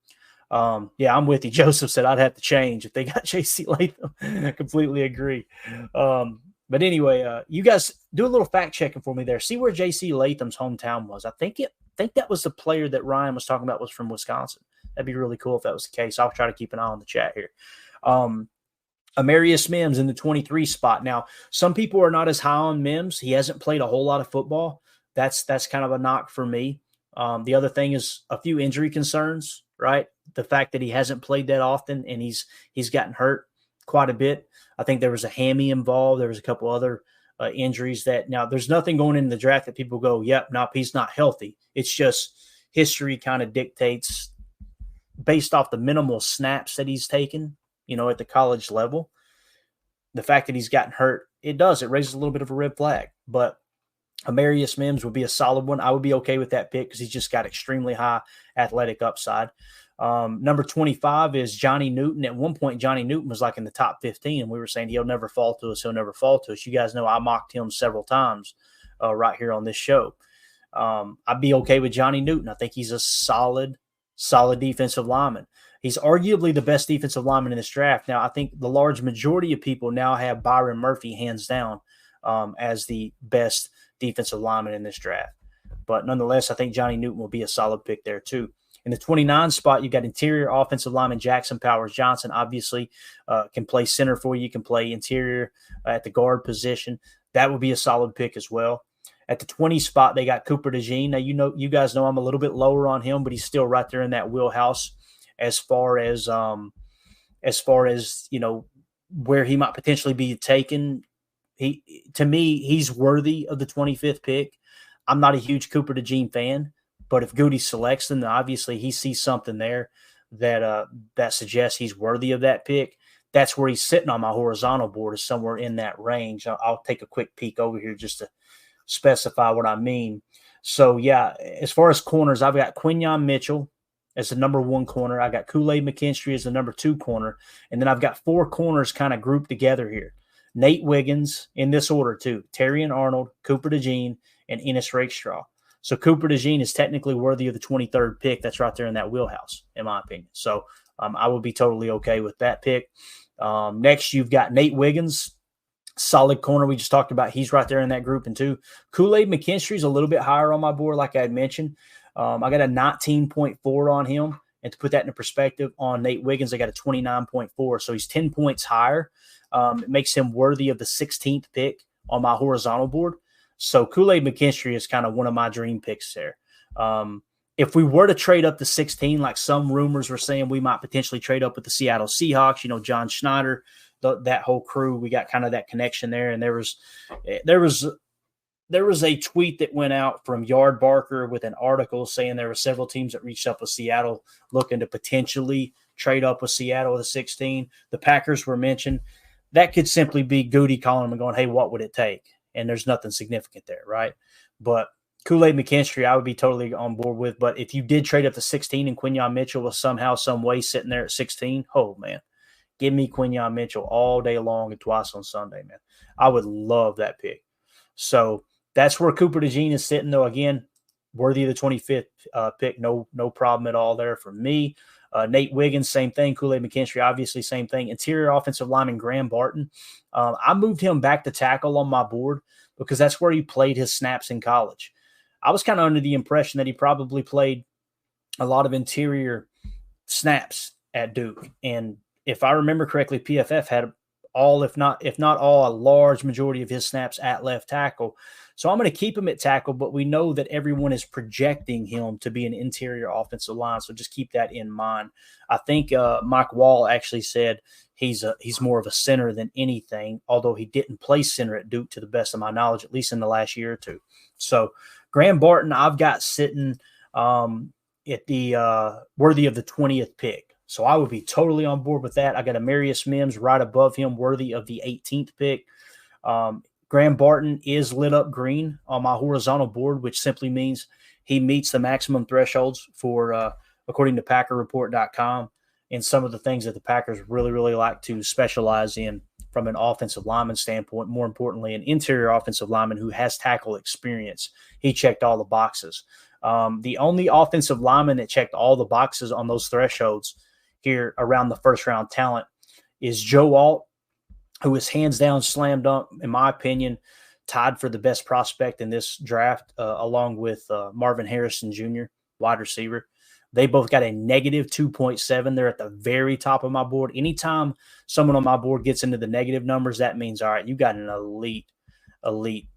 Yeah, I'm with you. Joseph said I'd have to change if they got J.C. Latham. I completely agree. But anyway, you guys do a little fact checking for me there. See where J.C. Latham's hometown was. I think that was the player that Ryan was talking about was from Wisconsin. That'd be really cool if that was the case. I'll try to keep an eye on the chat here. Amarius Mims in the 23 spot. Now, some people are not as high on Mims. He hasn't played a whole lot of football. That's kind of a knock for me. The other thing is a few injury concerns, right? The fact that he hasn't played that often and he's gotten hurt quite a bit. I think there was a hammy involved. There was a couple other injuries that now there's nothing going into the draft that people go, yep, nope, he's not healthy. It's just history kind of dictates based off the minimal snaps that he's taken, at the college level. The fact that he's gotten hurt, it raises a little bit of a red flag. But Amarius Mims would be a solid one. I would be okay with that pick because he's just got extremely high athletic upside. Number 25 is Johnny Newton. At one point, Johnny Newton was like in the top 15, and we were saying he'll never fall to us. He'll never fall to us. You guys know I mocked him several times right here on this show. I'd be okay with Johnny Newton. I think he's a solid defensive lineman. He's arguably the best defensive lineman in this draft. Now, I think the large majority of people now have Byron Murphy hands down as the best defensive lineman in this draft. But nonetheless, I think Johnny Newton will be a solid pick there too. In the 29 spot, you got interior offensive lineman Jackson Powers Johnson. Obviously, can play center for you, can play interior at the guard position. That would be a solid pick as well. At the 20 spot, they got Cooper DeJean. Now, you guys know I'm a little bit lower on him, but he's still right there in that wheelhouse as far as where he might potentially be taken. To me, he's worthy of the 25th pick. I'm not a huge Cooper DeJean fan, but if Goody selects him, then obviously he sees something there that suggests he's worthy of that pick. That's where he's sitting on my horizontal board, is somewhere in that range. I'll take a quick peek over here just to specify what I mean. So, yeah, as far as corners, I've got Quinyon Mitchell as the number 1 corner. I got Kool-Aid McKinstry as the number 2 corner. And then I've got 4 corners kind of grouped together here. Nate Wiggins, in this order too: Terrion Arnold, Cooper DeJean, and Ennis Rakestraw. So Cooper DeJean is technically worthy of the 23rd pick. That's right there in that wheelhouse, in my opinion. So I would be totally okay with that pick. Next, you've got Nate Wiggins, solid corner we just talked about. He's right there in that grouping too. Kool-Aid McKinstry is a little bit higher on my board, like I had mentioned. I got a 19.4 on him. And to put that into perspective, on Nate Wiggins, I got a 29.4. So he's 10 points higher. It makes him worthy of the 16th pick on my horizontal board. So Kool-Aid McKinstry is kind of one of my dream picks there. If we were to trade up to 16, like some rumors were saying, we might potentially trade up with the Seattle Seahawks, John Schneider, that whole crew. We got kind of that connection there. And there was a tweet that went out from Yard Barker with an article saying there were several teams that reached up with Seattle looking to potentially trade up with Seattle at 16. The Packers were mentioned. That could simply be Goody calling them and going, hey, what would it take? And there's nothing significant there, right? But Kool-Aid McKinstry, I would be totally on board with. But if you did trade up to 16 and Quinyon Mitchell was somehow, some way sitting there at 16, oh, man, give me Quinyon Mitchell all day long and twice on Sunday, man. I would love that pick. So that's where Cooper DeJean is sitting, though. Again, worthy of the 25th pick. No problem at all there for me. Nate Wiggins, same thing. Kool-Aid McKinstry, obviously same thing. Interior offensive lineman Graham Barton. I moved him back to tackle on my board because that's where he played his snaps in college. I was kind of under the impression that he probably played a lot of interior snaps at Duke. And if I remember correctly, PFF had all, if not all, a large majority of his snaps at left tackle. So I'm going to keep him at tackle, but we know that everyone is projecting him to be an interior offensive line. So just keep that in mind. I think Mike Wall actually said he's more of a center than anything, although he didn't play center at Duke to the best of my knowledge, at least in the last year or two. So Graham Barton, I've got sitting at the worthy of the 20th pick. So I would be totally on board with that. I got Amarius Mims right above him, worthy of the 18th pick. Graham Barton is lit up green on my horizontal board, which simply means he meets the maximum thresholds for, according to PackerReport.com, and some of the things that the Packers really, really like to specialize in from an offensive lineman standpoint. More importantly, an interior offensive lineman who has tackle experience. He checked all the boxes. The only offensive lineman that checked all the boxes on those thresholds here around the first-round talent is Joe Alt, who is hands down slam dunk, in my opinion, tied for the best prospect in this draft, along with Marvin Harrison Jr., wide receiver. They both got a negative 2.7. They're at the very top of my board. Anytime someone on my board gets into the negative numbers, that means, all right, you got an elite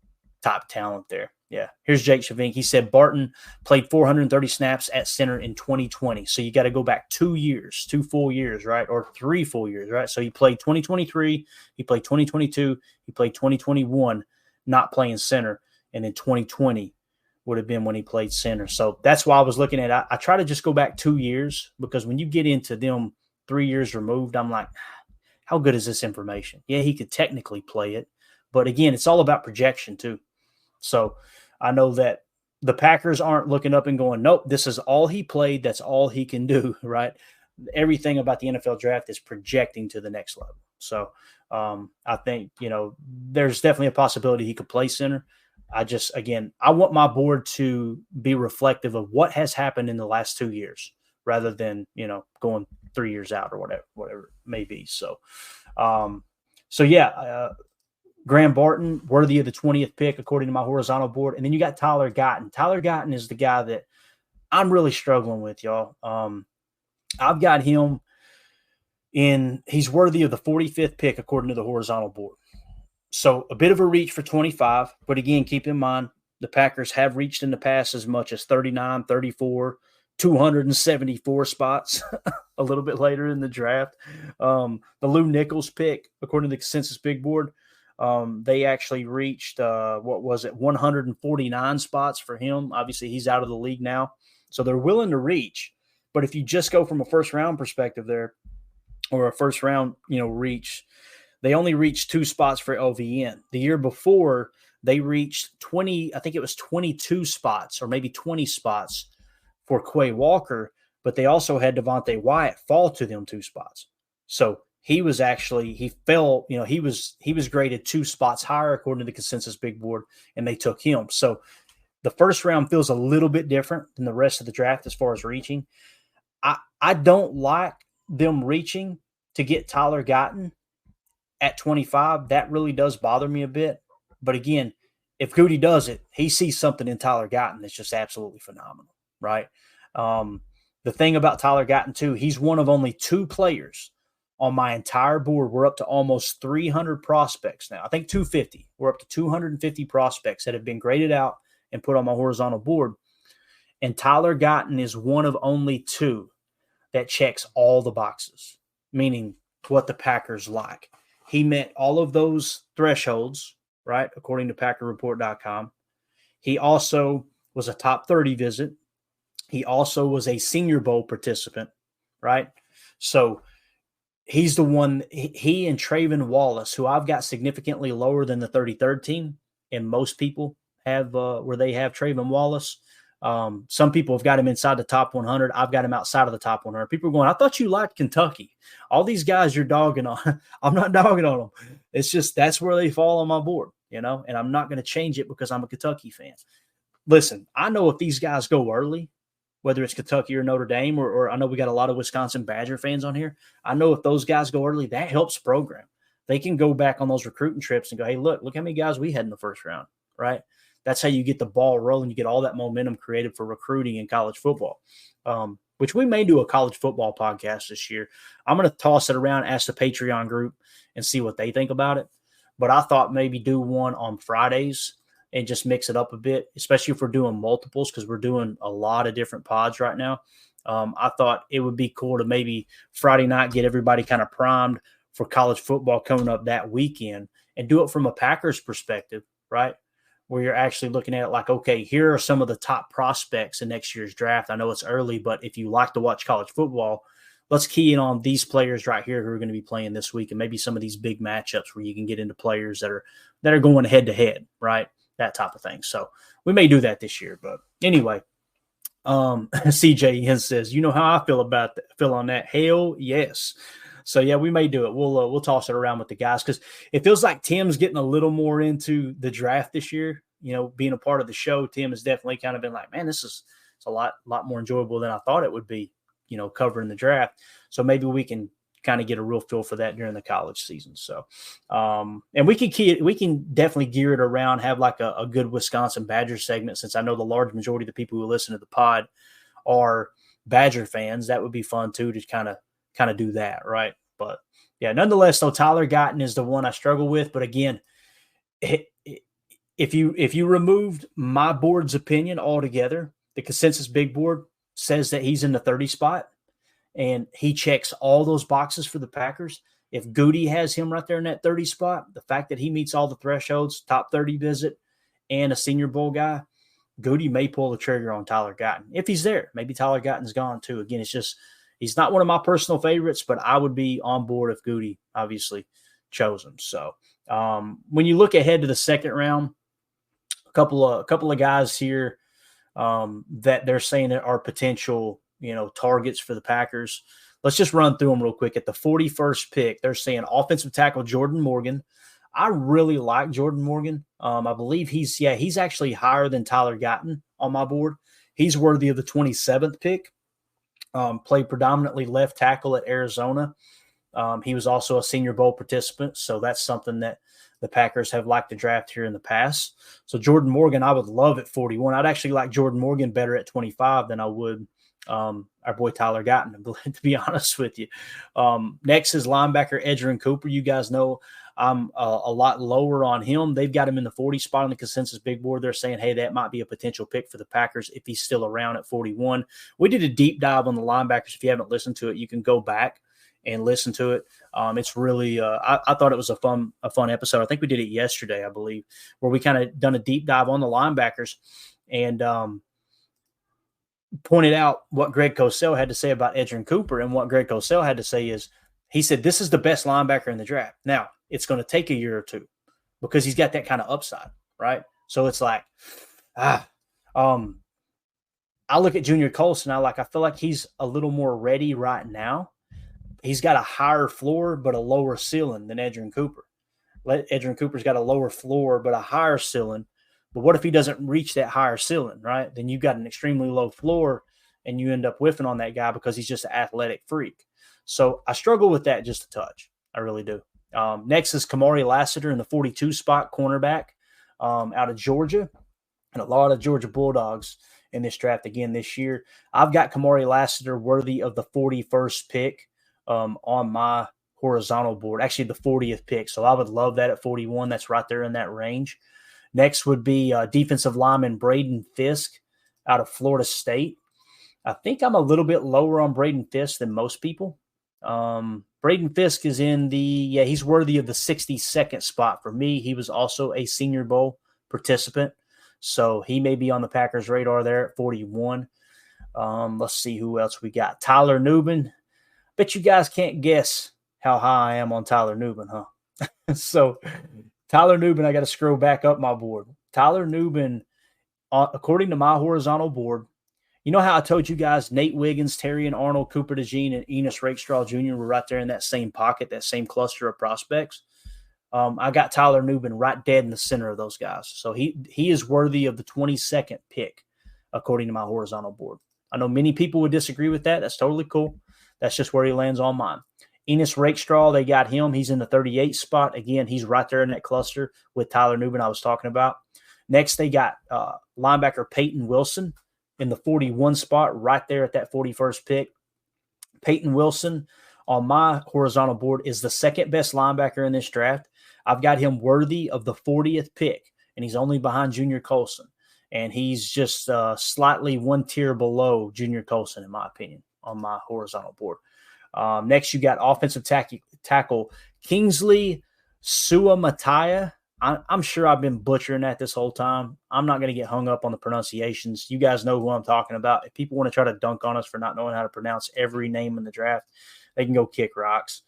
top talent there. Yeah. Here's Jake Shavink. He said Barton played 430 snaps at center in 2020. So you got to go back 2 full years, right? Or 3 full years, right? So he played 2023, he played 2022, he played 2021, not playing center. And then 2020 would have been when he played center. So that's why I was looking at, I try to just go back 2 years, because when you get into them 3 years removed, I'm like, how good is this information? Yeah, he could technically play it. But again, it's all about projection too. So I know that the Packers aren't looking up and going, nope, this is all he played. That's all he can do, right? Everything about the NFL draft is projecting to the next level. So I think, there's definitely a possibility he could play center. I want my board to be reflective of what has happened in the last 2 years rather than, going 3 years out or whatever it may be. So, Graham Barton, worthy of the 20th pick, according to my horizontal board. And then you got Tyler Guyton. Tyler Guyton is the guy that I'm really struggling with, y'all. I've got him he's worthy of the 45th pick, according to the horizontal board. So a bit of a reach for 25. But again, keep in mind, the Packers have reached in the past as much as 39, 34, 274 spots a little bit later in the draft. The Lou Nichols pick, according to the consensus big board, they actually reached, 149 spots for him. Obviously, he's out of the league now. So they're willing to reach. But if you just go from a first-round perspective there, or a first-round, reach, they only reached 2 spots for LVN. The year before, they reached 22 spots or maybe 20 spots for Quay Walker, but they also had Devontae Wyatt fall to them 2 spots. So he was graded 2 spots higher according to the consensus big board, and they took him. So the first round feels a little bit different than the rest of the draft as far as reaching. I don't like them reaching to get Tyler Guyton at 25. That really does bother me a bit. But again, if Goody does it, he sees something in Tyler Guyton that's just absolutely phenomenal, right? The thing about Tyler Guyton, too, he's one of only 2 players on my entire board. We're up to almost 300 prospects now. I think 250. We're up to 250 prospects that have been graded out and put on my horizontal board. And Tyler Guyton is one of only 2 that checks all the boxes, meaning what the Packers like. He met all of those thresholds, right, according to PackerReport.com. He also was a top 30 visit. He also was a Senior Bowl participant, right? So he's the one, he and Trayvon Wallace, who I've got significantly lower than the 33rd team, and most people have where they have Trayvon Wallace. Some people have got him inside the top 100. I've got him outside of the top 100. People are going, I thought you liked Kentucky. All these guys you're dogging on. I'm not dogging on them. It's just that's where they fall on my board, and I'm not going to change it because I'm a Kentucky fan. Listen, I know if these guys go early, whether it's Kentucky or Notre Dame, or I know we got a lot of Wisconsin Badger fans on here. I know if those guys go early, that helps program. They can go back on those recruiting trips and go, hey, look how many guys we had in the first round, right? That's how you get the ball rolling. You get all that momentum created for recruiting in college football, which we may do a college football podcast this year. I'm going to toss it around, ask the Patreon group, and see what they think about it. But I thought maybe do one on Fridays and just mix it up a bit, especially if we're doing multiples, because we're doing a lot of different pods right now. I thought it would be cool to maybe Friday night get everybody kind of primed for college football coming up that weekend and do it from a Packers perspective, right? Where you're actually looking at it like, okay, here are some of the top prospects in next year's draft. I know it's early, but if you like to watch college football, let's key in on these players right here who are going to be playing this week, and maybe some of these big matchups where you can get into players that are going head to head, right? That type of thing. So we may do that this year, but anyway, CJ says, you know how I feel on that. Hell yes. So yeah, we may do it. We'll toss it around with the guys, because it feels like Tim's getting a little more into the draft this year. Being a part of the show, Tim has definitely kind of been like, man, it's a lot more enjoyable than I thought it would be. Covering the draft. So maybe we can kind of get a real feel for that during the college season. So, and we can definitely gear it around, have like a good Wisconsin Badger segment, since I know the large majority of the people who listen to the pod are Badger fans. That would be fun too, to kind of do that. Right. But yeah, nonetheless, though, Tyler Guyton is the one I struggle with. But again, if you removed my board's opinion altogether, the consensus big board says that he's in the 30 spot, and he checks all those boxes for the Packers. If Goody has him right there in that 30 spot, the fact that he meets all the thresholds, top 30 visit, and a Senior Bowl guy, Goody may pull the trigger on Tyler Guyton. If he's there, maybe Tyler Guyton's gone too. Again, it's just, he's not one of my personal favorites, but I would be on board if Goody obviously chose him. So when you look ahead to the second round, a couple of guys here that they're saying that are potential, targets for the Packers. Let's just run through them real quick. At the 41st pick, they're saying offensive tackle Jordan Morgan. I really like Jordan Morgan. I believe he's actually higher than Tyler Guyton on my board. He's worthy of the 27th pick. Played predominantly left tackle at Arizona. He was also a Senior Bowl participant, so that's something that the Packers have liked to draft here in the past. So Jordan Morgan, I would love at 41. I'd actually like Jordan Morgan better at 25 than I would our boy Tyler Guyton, to be honest with you. Next is linebacker Edgerrin Cooper. You guys know I'm a lot lower on him. They've got him in the 40 spot on the consensus big board. They're saying, hey, that might be a potential pick for the Packers if he's still around at 41. We did a deep dive on the linebackers. If you haven't listened to it, you can go back and listen to it. It's really, I thought it was a fun episode. I think we did it yesterday, I believe, where we kind of done a deep dive on the linebackers and pointed out what Greg Cosell had to say about Edgerrin Cooper. And what Greg Cosell had to say is, he said, this is the best linebacker in the draft. Now, it's going to take a year or two because he's got that kind of upside, right? So it's like, I look at Junior Colson. I feel like he's a little more ready right now. He's got a higher floor but a lower ceiling than Edgerrin Cooper. Edgerrin Cooper's got a lower floor but a higher ceiling. But what if he doesn't reach that higher ceiling, right? Then you've got an extremely low floor and you end up whiffing on that guy because he's just an athletic freak. So I struggle with that just a touch. I really do. Next is Kamari Lassiter in the 42 spot, cornerback out of Georgia. And a lot of Georgia Bulldogs in this draft again this year. I've got Kamari Lassiter worthy of the 41st pick on my horizontal board. Actually, the 40th pick. So I would love that at 41. That's right there in that range. Next would be defensive lineman Braden Fisk out of Florida State. I think I'm a little bit lower on Braden Fisk than most people. Braden Fisk is he's worthy of the 62nd spot. For me, he was also a Senior Bowl participant. So he may be on the Packers' radar there at 41. Let's see who else we got. Tyler Nubin. Bet you guys can't guess how high I am on Tyler Nubin, huh? So Tyler Nubin, I got to scroll back up my board. Tyler Nubin, according to my horizontal board, you know how I told you guys Nate Wiggins, Terrion Arnold, Cooper DeJean, and Enos Rakestraw Jr. were right there in that same pocket, that same cluster of prospects? I got Tyler Nubin right dead in the center of those guys. So he is worthy of the 22nd pick, according to my horizontal board. I know many people would disagree with that. That's totally cool. That's just where he lands on mine. Enos Rakestraw, they got him. He's in the 38th spot. Again, he's right there in that cluster with Tyler Nubin I was talking about. Next, they got linebacker Peyton Wilson in the 41 spot, right there at that 41st pick. Peyton Wilson on my horizontal board is the second best linebacker in this draft. I've got him worthy of the 40th pick, and he's only behind Junior Colson. And he's just slightly one tier below Junior Colson, in my opinion, on my horizontal board. Next, you got offensive tackle Kingsley Suamataia. I'm sure I've been butchering that this whole time. I'm not going to get hung up on the pronunciations. You guys know who I'm talking about. If people want to try to dunk on us for not knowing how to pronounce every name in the draft, they can go kick rocks.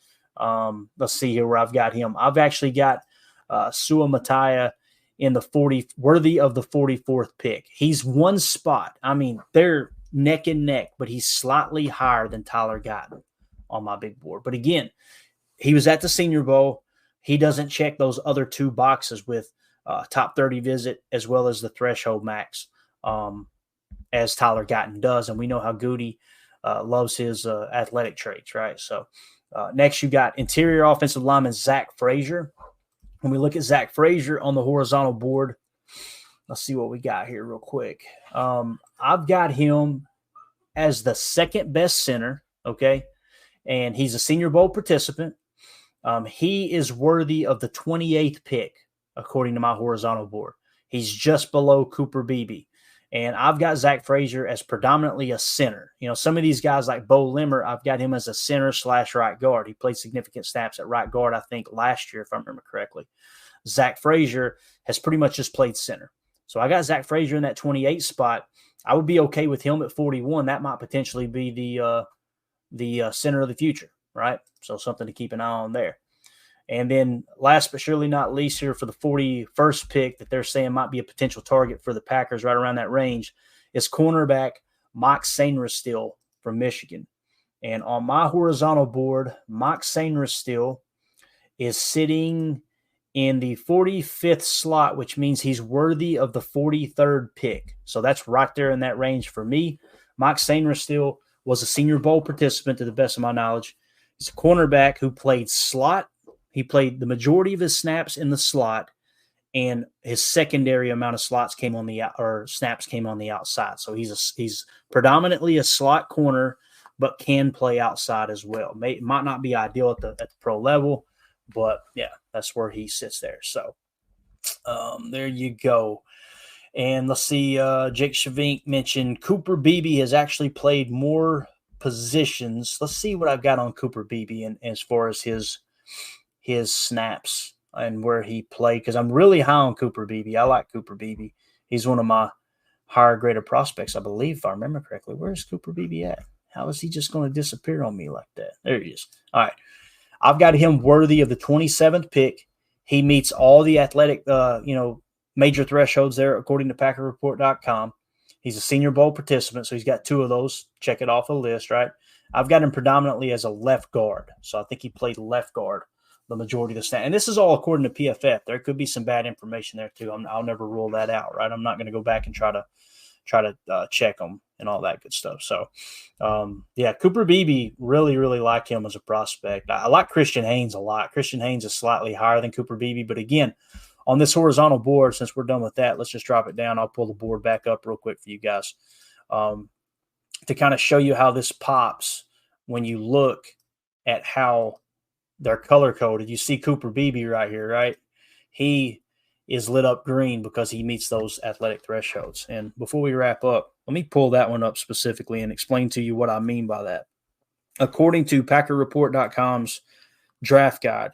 Let's see here where I've got him. I've actually got Suamataia in the 40, worthy of the 44th pick. He's one spot. I mean, they're neck and neck, but he's slightly higher than Tyler Guyton on my big board. But again, he was at the Senior Bowl. He doesn't check those other two boxes with top 30 visit as well as the threshold max as Tyler Guyton does. And we know how Goody loves his athletic traits, right? So next you got interior offensive lineman Zach Frazier. When we look at Zach Frazier on the horizontal board, let's see what we got here real quick. I've got him as the second best center, okay? And he's a Senior Bowl participant. He is worthy of the 28th pick, according to my horizontal board. He's just below Cooper Beebe. And I've got Zach Frazier as predominantly a center. You know, some of these guys like Bo Limmer, I've got him as a center / right guard. He played significant snaps at right guard, I think, last year, if I remember correctly. Zach Frazier has pretty much just played center. So I got Zach Frazier in that 28 spot. I would be okay with him at 41. That might potentially be the center of the future, right? So something to keep an eye on there. And then last but surely not least here for the 41st pick that they're saying might be a potential target for the Packers right around that range is cornerback Mock Sainristil from Michigan. And on my horizontal board, Mock Sainristil is sitting in the 45th slot, which means he's worthy of the 43rd pick. So that's right there in that range for me. Mock Sainristil was a Senior Bowl participant to the best of my knowledge. He's a cornerback who played slot. He played the majority of his snaps in the slot, and his secondary amount of snaps came on the outside. So he's predominantly a slot corner, but can play outside as well. Might not be ideal at the pro level, but yeah, that's where he sits there. So there you go. And let's see, Jake Shavink mentioned Cooper Beebe has actually played more positions. Let's see what I've got on Cooper Beebe and as far as his snaps and where he played, because I'm really high on Cooper Beebe. I like Cooper Beebe. He's one of my higher graded prospects, I believe, if I remember correctly. Where's Cooper Beebe at? How is he just going to disappear on me like that? There he is. All right. I've got him worthy of the 27th pick. He meets all the athletic, major thresholds there, according to PackerReport.com. He's a Senior Bowl participant, so he's got 2 of those. Check it off the list, right? I've got him predominantly as a left guard, so I think he played left guard the majority of the snap. And this is all according to PFF. There could be some bad information there too. I'll never rule that out, right? I'm not going to go back and try to check them and all that good stuff. So, Cooper Beebe, really, really like him as a prospect. I like Christian Haynes a lot. Christian Haynes is slightly higher than Cooper Beebe, but again, on this horizontal board, since we're done with that, let's just drop it down. I'll pull the board back up real quick for you guys to kind of show you how this pops when you look at how they're color coded. You see Cooper Beebe right here, right? He is lit up green because he meets those athletic thresholds. And before we wrap up, let me pull that one up specifically and explain to you what I mean by that. According to PackerReport.com's draft guide,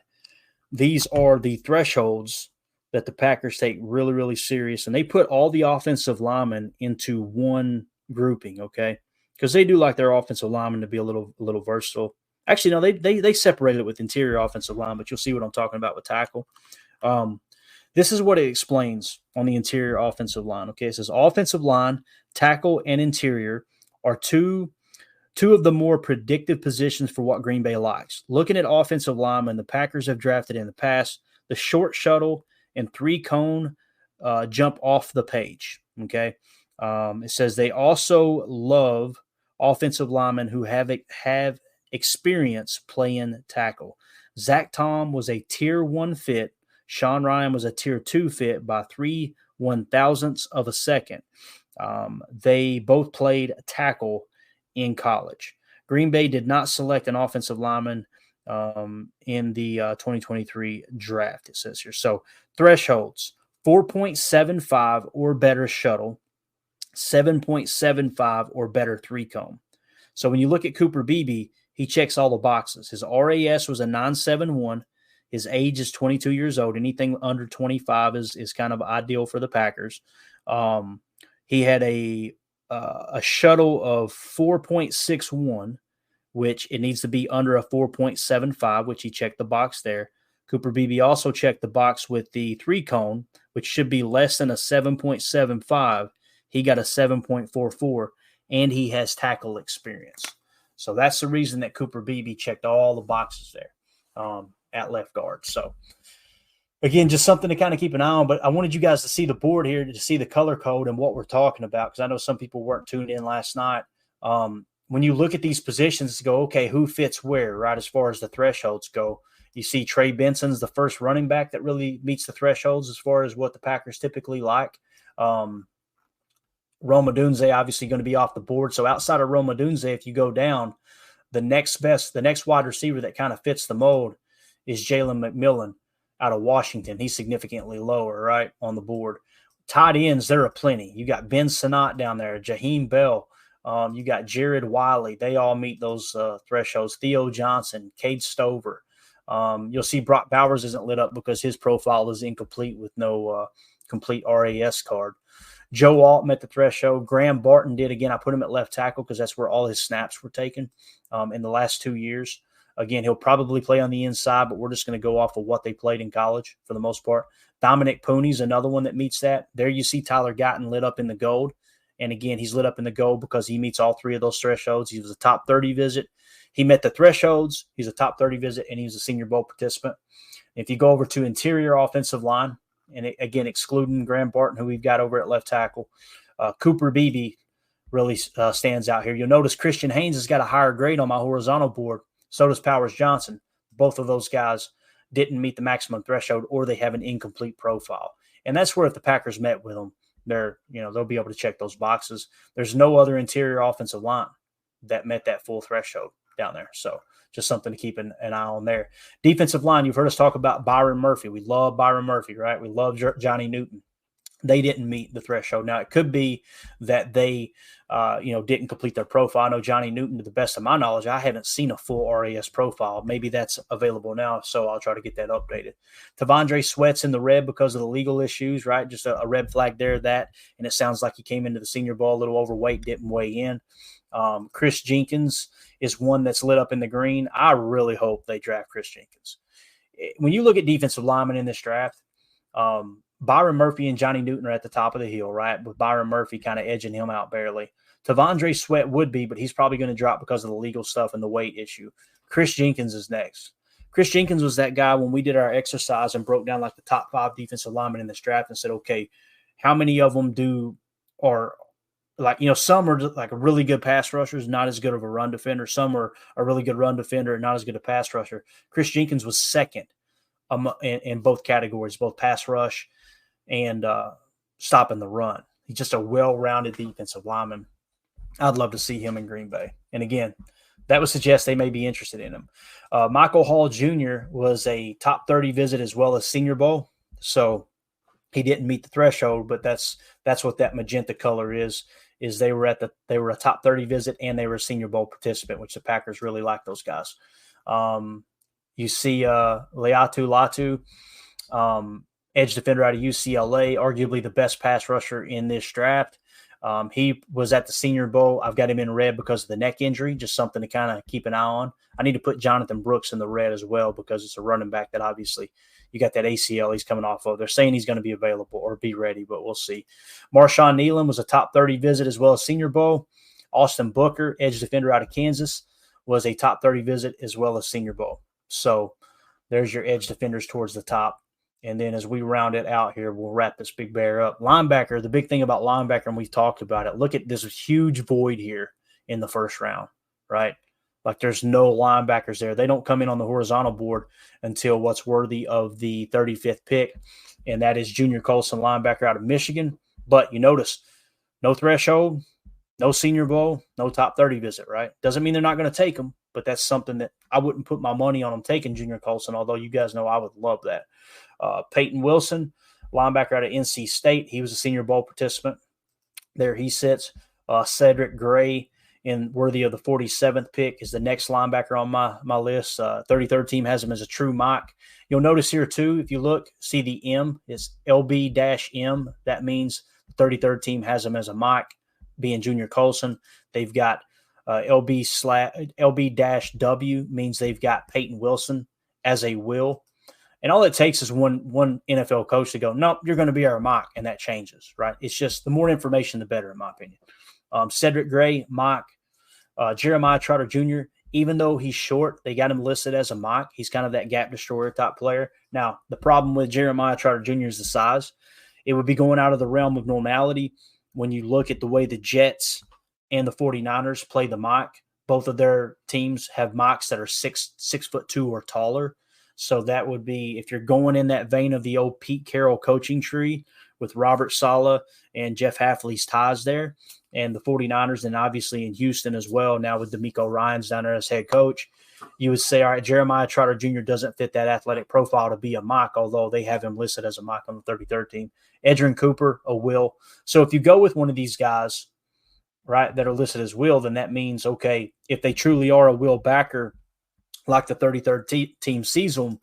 these are the thresholds that the Packers take really, really serious. And they put all the offensive linemen into one grouping, okay? Because they do like their offensive linemen to be a little versatile. Actually, no, they separated it with interior offensive line, but you'll see what I'm talking about with tackle. This is what it explains on the interior offensive line. Okay, it says offensive line, tackle, and interior are two of the more predictive positions for what Green Bay likes. Looking at offensive linemen, the Packers have drafted in the past the short shuttle and 3-cone jump off the page. Okay, it says they also love offensive linemen who have experience playing tackle. Zach Tom was a tier 1 fit. Sean Ryan was a tier 2 fit by 3/1000ths of a second. They both played tackle in college. Green Bay did not select an offensive lineman in the 2023 draft, it says here. So thresholds, 4.75 or better shuttle, 7.75 or better 3-cone. So when you look at Cooper Beebe, he checks all the boxes. His RAS was a 9.71. His age is 22 years old. Anything under 25 is kind of ideal for the Packers. He had a shuttle of 4.61, which it needs to be under a 4.75, which he checked the box there. Cooper Beebe also checked the box with the 3-cone, which should be less than a 7.75. He got a 7.44, and he has tackle experience. So that's the reason that Cooper Beebe checked all the boxes there at left guard. So, again, just something to kind of keep an eye on. But I wanted you guys to see the board here, to see the color code and what we're talking about, because I know some people weren't tuned in last night. When you look at these positions, go, okay, who fits where, right, as far as the thresholds go. You see Trey Benson's the first running back that really meets the thresholds as far as what the Packers typically like. Rome Odunze obviously going to be off the board. So outside of Rome Odunze, if you go down, the next wide receiver that kind of fits the mold is Jalen McMillan out of Washington. He's significantly lower, right, on the board. Tight ends, there are plenty. You got Ben Sinnott down there, Jaheim Bell. You got Jared Wiley. They all meet those thresholds. Theo Johnson, Cade Stover. You'll see Brock Bowers isn't lit up because his profile is incomplete with no complete RAS card. Joe Alt met the threshold. Graham Barton did. Again, I put him at left tackle because that's where all his snaps were taken in the last 2 years. Again, he'll probably play on the inside, but we're just going to go off of what they played in college for the most part. Dominic Pooney's another one that meets that. There you see Tyler Guyton lit up in the gold, And again, he's lit up in the gold because he meets all three of those thresholds. He was a top 30 visit. He met the thresholds. He's a top 30 visit, and he was a Senior Bowl participant. If you go over to interior offensive line, and again, excluding Graham Barton, who we've got over at left tackle, Cooper Beebe really stands out here. You'll notice Christian Haynes has got a higher grade on my horizontal board. So does Powers Johnson. Both of those guys didn't meet the maximum threshold, or they have an incomplete profile. And that's where if the Packers met with them, they'll be able to check those boxes. There's no other interior offensive line that met that full threshold down there. So just something to keep an eye on there. Defensive line, you've heard us talk about Byron Murphy. We love Byron Murphy, right? We love Johnny Newton. They didn't meet the threshold. Now, it could be that they, didn't complete their profile. I know Johnny Newton, to the best of my knowledge, I haven't seen a full RAS profile. Maybe that's available now, so I'll try to get that updated. Tavondre Sweat's in the red because of the legal issues, right? Just a red flag there, and it sounds like he came into the Senior Bowl a little overweight, didn't weigh in. Chris Jenkins is one that's lit up in the green. I really hope they draft Chris Jenkins. When you look at defensive linemen in this draft, Byron Murphy and Johnny Newton are at the top of the hill, right? With Byron Murphy kind of edging him out barely. Tavondre Sweat would be, but he's probably going to drop because of the legal stuff and the weight issue. Chris Jenkins is next. Chris Jenkins was that guy when we did our exercise and broke down like the top 5 defensive linemen in this draft and said, okay, how many of them some are like a really good pass rushers, not as good of a run defender. Some are a really good run defender and not as good a pass rusher. Chris Jenkins was second in both categories, both pass rush and stopping the run. He's just a well-rounded defensive lineman. I'd love to see him in Green Bay. And again, that would suggest they may be interested in him. Michael Hall Jr. was a top 30 visit as well as Senior Bowl. So he didn't meet the threshold, but that's what that magenta color is they were a top 30 visit and they were a Senior Bowl participant, which the Packers really like those guys. You see Latu, edge defender out of UCLA, arguably the best pass rusher in this draft. He was at the Senior Bowl. I've got him in red because of the neck injury, just something to kind of keep an eye on. I need to put Jonathan Brooks in the red as well because it's a running back that obviously you got that ACL he's coming off of. They're saying he's going to be available or be ready, but we'll see. Marshawn Nealon was a top 30 visit as well as Senior Bowl. Austin Booker, edge defender out of Kansas, was a top 30 visit as well as Senior Bowl. So there's your edge defenders towards the top. And then as we round it out here, we'll wrap this big bear up. Linebacker, the big thing about linebacker, and we've talked about it, look at this huge void here in the first round, right? Like there's no linebackers there. They don't come in on the horizontal board until what's worthy of the 35th pick, and that is Junior Colson, linebacker out of Michigan. But you notice no threshold, no Senior Bowl, no top 30 visit, right? Doesn't mean they're not going to take them, but that's something that I wouldn't put my money on them taking Junior Colson, although you guys know I would love that. Peyton Wilson, linebacker out of NC State. He was a Senior Bowl participant. There he sits. Cedric Gray, worthy of the 47th pick, is the next linebacker on my list. 33rd team has him as a true mock. You'll notice here, too, if you look, see the M. It's LB-M. That means the 33rd team has him as a mock, being Junior Colson. They've got LB-W means they've got Peyton Wilson as a will. And all it takes is one NFL coach to go, nope, you're going to be our mock, and that changes, right? It's just the more information, the better, in my opinion. Cedric Gray, mock. Jeremiah Trotter Jr., even though he's short, they got him listed as a mock. He's kind of that gap destroyer type player. Now, the problem with Jeremiah Trotter Jr. is the size. It would be going out of the realm of normality when you look at the way the Jets and the 49ers play the mock. Both of their teams have mocks that are 6'2" or taller. So that would be, if you're going in that vein of the old Pete Carroll coaching tree with Robert Saleh and Jeff Hafley's ties there, and the 49ers, and obviously in Houston as well, now with DeMeco Ryans down there as head coach, you would say, all right, Jeremiah Trotter Jr. doesn't fit that athletic profile to be a mock, although they have him listed as a mock on the 33rd team. Edgerrin Cooper, a will. So if you go with one of these guys, right, that are listed as will, then that means, okay, if they truly are a will backer, like the 33rd team sees them,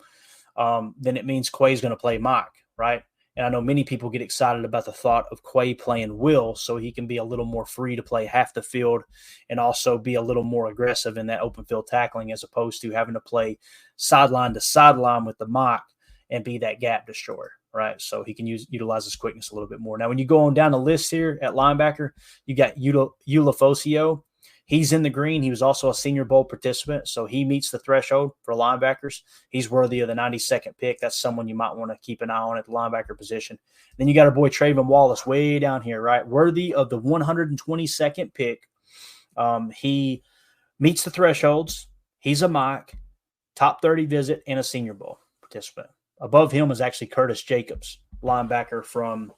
then it means Quay's going to play mock, right? And I know many people get excited about the thought of Quay playing will so he can be a little more free to play half the field and also be a little more aggressive in that open field tackling as opposed to having to play sideline to sideline with the mock and be that gap destroyer. right? So he can utilize his quickness a little bit more. Now, when you go on down the list here at linebacker, you got Ulafosio. He's in the green. He was also a Senior Bowl participant, so he meets the threshold for linebackers. He's worthy of the 92nd pick. That's someone you might want to keep an eye on at the linebacker position. Then you got our boy Trayvon Wallace way down here, right? Worthy of the 122nd pick. He meets the thresholds. He's a mock, top 30 visit, and a Senior Bowl participant. Above him is actually Curtis Jacobs, linebacker from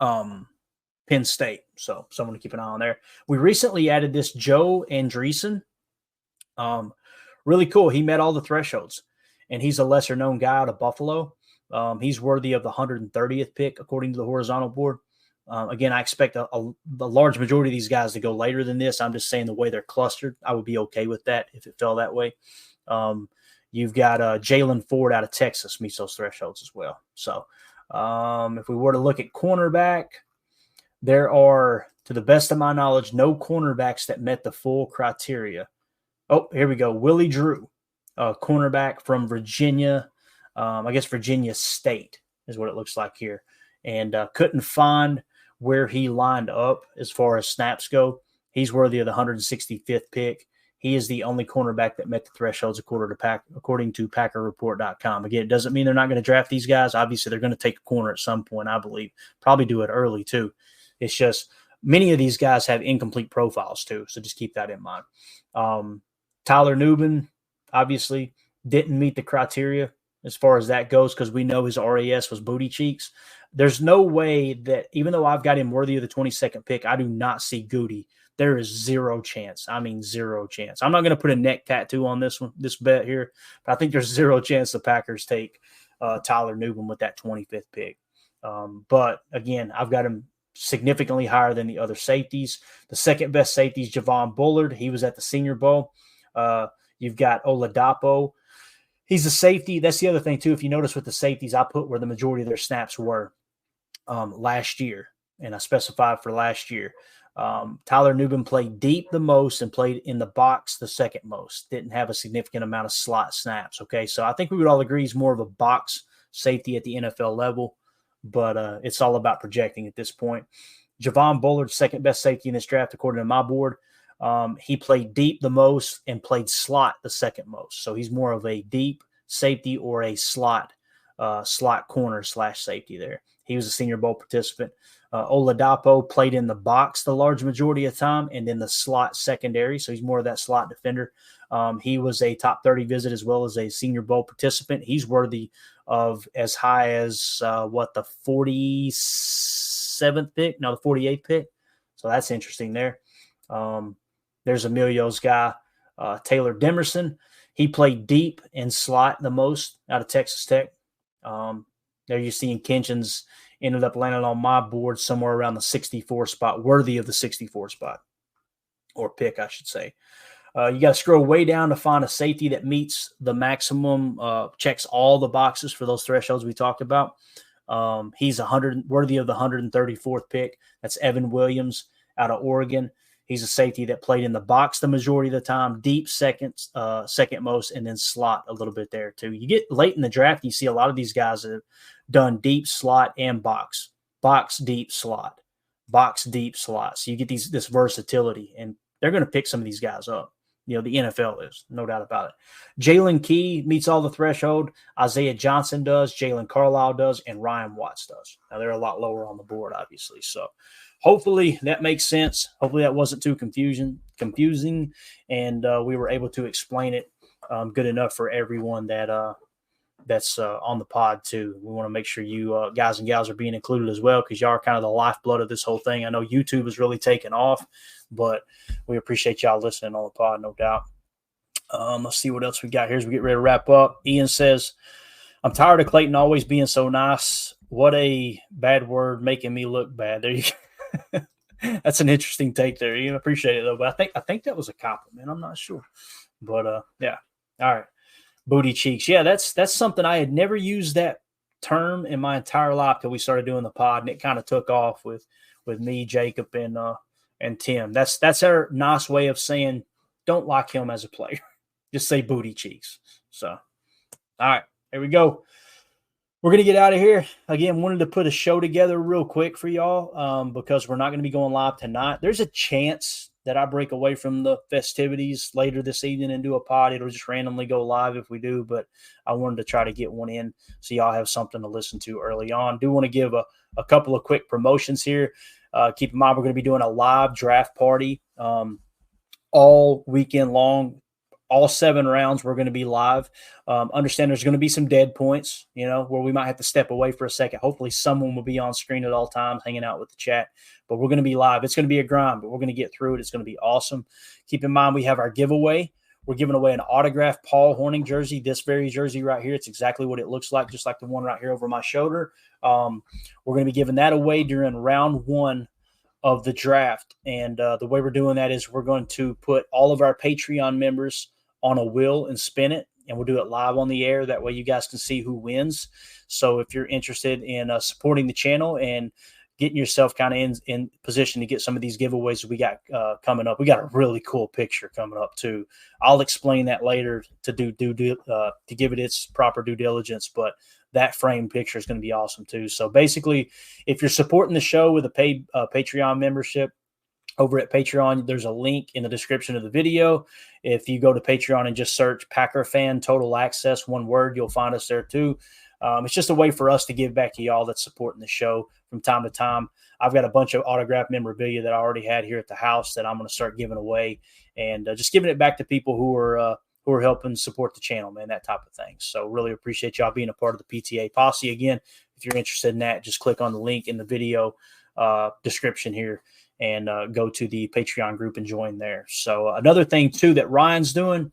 Penn State. So someone to keep an eye on there. We recently added this Joe Andreessen. Really cool. He met all the thresholds, and he's a lesser-known guy out of Buffalo. He's worthy of the 130th pick, according to the horizontal board. Again, I expect the large majority of these guys to go later than this. I'm just saying the way they're clustered, I would be okay with that if it fell that way. You've got Jalen Ford out of Texas meets those thresholds as well. So if we were to look at cornerback, there are, to the best of my knowledge, no cornerbacks that met the full criteria. Oh, here we go. Willie Drew, cornerback from Virginia. I guess Virginia State is what it looks like here. And couldn't find where he lined up as far as snaps go. He's worthy of the 165th pick. He is the only cornerback that met the thresholds according to PackerReport.com. Again, it doesn't mean they're not going to draft these guys. Obviously, they're going to take a corner at some point, I believe. Probably do it early, too. It's just many of these guys have incomplete profiles, too, so just keep that in mind. Tyler Nubin, obviously, didn't meet the criteria as far as that goes because we know his RAS was booty cheeks. There's no way that, even though I've got him worthy of the 22nd pick, I do not see Goody. There is zero chance. I mean, zero chance. I'm not going to put a neck tattoo on this bet here, but I think there's zero chance the Packers take Tyler Nubin with that 25th pick. But again, I've got him significantly higher than the other safeties. The second best safety is Javon Bullard. He was at the Senior Bowl. You've got Oladapo. He's a safety. That's the other thing, too. If you notice with the safeties, I put where the majority of their snaps were last year, and I specified for last year. Tyler Nubin played deep the most and played in the box the second most. Didn't have a significant amount of slot snaps, okay? So I think we would all agree he's more of a box safety at the NFL level, but it's all about projecting at this point. Javon Bullard, second best safety in this draft, according to my board. He played deep the most and played slot the second most. So he's more of a deep safety or a slot corner / safety there. He was a Senior Bowl participant. Oladapo played in the box the large majority of the time and in the slot secondary. So he's more of that slot defender. He was a top 30 visit as well as a Senior Bowl participant. He's worthy of as high as the 47th pick? No, the 48th pick. So that's interesting there. There's Emilio's guy, Taylor Demerson. He played deep and slot the most out of Texas Tech. There you're seeing Kinchins ended up landing on my board somewhere around the 64 spot, worthy of the 64 spot, or pick, I should say. You got to scroll way down to find a safety that meets the maximum, checks all the boxes for those thresholds we talked about. He's worthy of the 134th pick. That's Evan Williams out of Oregon. He's a safety that played in the box the majority of the time, deep second most, and then slot a little bit there too. You get late in the draft, you see a lot of these guys that have done deep slot and box, deep slot, box, deep slot. So you get this versatility, and they're going to pick some of these guys up. You know, the NFL is, no doubt about it. Jalen Key meets all the threshold. Isaiah Johnson does, Jalen Carlisle does, and Ryan Watts does. Now, they're a lot lower on the board, obviously. So hopefully that makes sense. Hopefully that wasn't too confusing, and we were able to explain it good enough for everyone that's on the pod too. We want to make sure you guys and gals are being included as well, because y'all are kind of the lifeblood of this whole thing. I know YouTube is really taking off, but we appreciate y'all listening on the pod, no doubt. Let's see what else we got here as we get ready to wrap up. Ian says, I'm tired of Clayton always being so nice. What a bad word, making me look bad. There you go. That's an interesting take there. You appreciate it though, but I think that was a compliment. I'm not sure, but yeah. All right, booty cheeks. Yeah, that's something I had never used that term in my entire life till we started doing the pod, and it kind of took off with me, Jacob, and Tim. That's our nice way of saying don't like him as a player. Just say booty cheeks. So, all right, here we go. We're going to get out of here. Again, wanted to put a show together real quick for y'all because we're not going to be going live tonight. There's a chance that I break away from the festivities later this evening and do a pod. It'll just randomly go live if we do, but I wanted to try to get one in so y'all have something to listen to early on. Do want to give a couple of quick promotions here. Keep in mind, we're going to be doing a live draft party all weekend long. All 7 rounds, we're going to be live. Understand there's going to be some dead points, where we might have to step away for a second. Hopefully someone will be on screen at all times hanging out with the chat. But we're going to be live. It's going to be a grind, but we're going to get through it. It's going to be awesome. Keep in mind, we have our giveaway. We're giving away an autographed Paul Hornung jersey, this very jersey right here. It's exactly what it looks like, just like the one right here over my shoulder. We're going to be giving that away during round 1 of the draft. And the way we're doing that is we're going to put all of our Patreon members on a wheel and spin it, and we'll do it live on the air. That way you guys can see who wins. So if you're interested in supporting the channel and getting yourself kind of in position to get some of these giveaways we got coming up, we got a really cool picture coming up too. I'll explain that later to give it its proper due diligence, but that frame picture is going to be awesome too. So basically, if you're supporting the show with a paid Patreon membership, over at Patreon, there's a link in the description of the video. If you go to Patreon and just search Packer Fan Total Access, one word, you'll find us there too. It's just a way for us to give back to y'all that's supporting the show from time to time. I've got a bunch of autographed memorabilia that I already had here at the house that I'm going to start giving away, and just giving it back to people who are helping support the channel, man, that type of thing. So really appreciate y'all being a part of the PTA posse. Again, if you're interested in that, just click on the link in the video description here and go to the Patreon group and join there. So another thing too that Ryan's doing,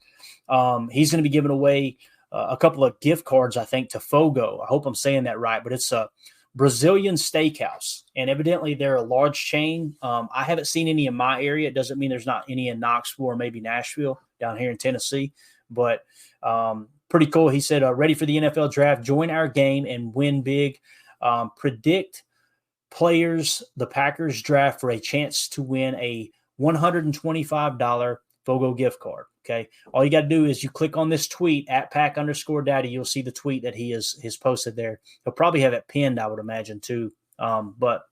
he's going to be giving away a couple of gift cards, I think, to Fogo. I hope I'm saying that right, but it's a Brazilian steakhouse, and evidently they're a large chain. I haven't seen any in my area. It doesn't mean there's not any in Knoxville or maybe Nashville down here in Tennessee, but pretty cool. He said, ready for the NFL draft, join our game and win big. Predict players the Packers draft for a chance to win a $125 Fogo gift card. Okay. All you got to do is you click on this tweet at @Pack_Daddy. You'll see the tweet that he has posted there. He'll probably have it pinned, I would imagine too. But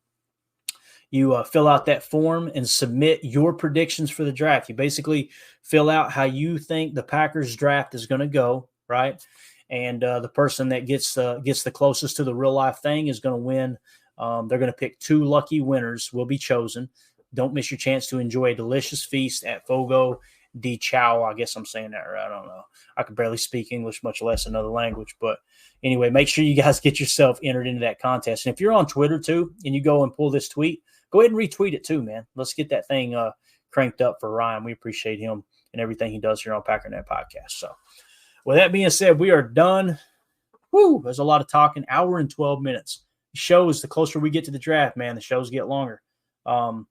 you fill out that form and submit your predictions for the draft. You basically fill out how you think the Packers draft is going to go. Right. And the person that gets the closest to the real life thing is going to win. They're going to pick 2 lucky winners will be chosen. Don't miss your chance to enjoy a delicious feast at Fogo de Chao. I guess I'm saying that right. I don't know. I can barely speak English, much less another language. But anyway, make sure you guys get yourself entered into that contest. And if you're on Twitter too and you go and pull this tweet, go ahead and retweet it too, man. Let's get that thing cranked up for Ryan. We appreciate him and everything he does here on Packernet Podcast. So with that being said, we are done. Woo, there's a lot of talking. Hour and 12 minutes. Shows the closer we get to the draft, man, the shows get longer. Doug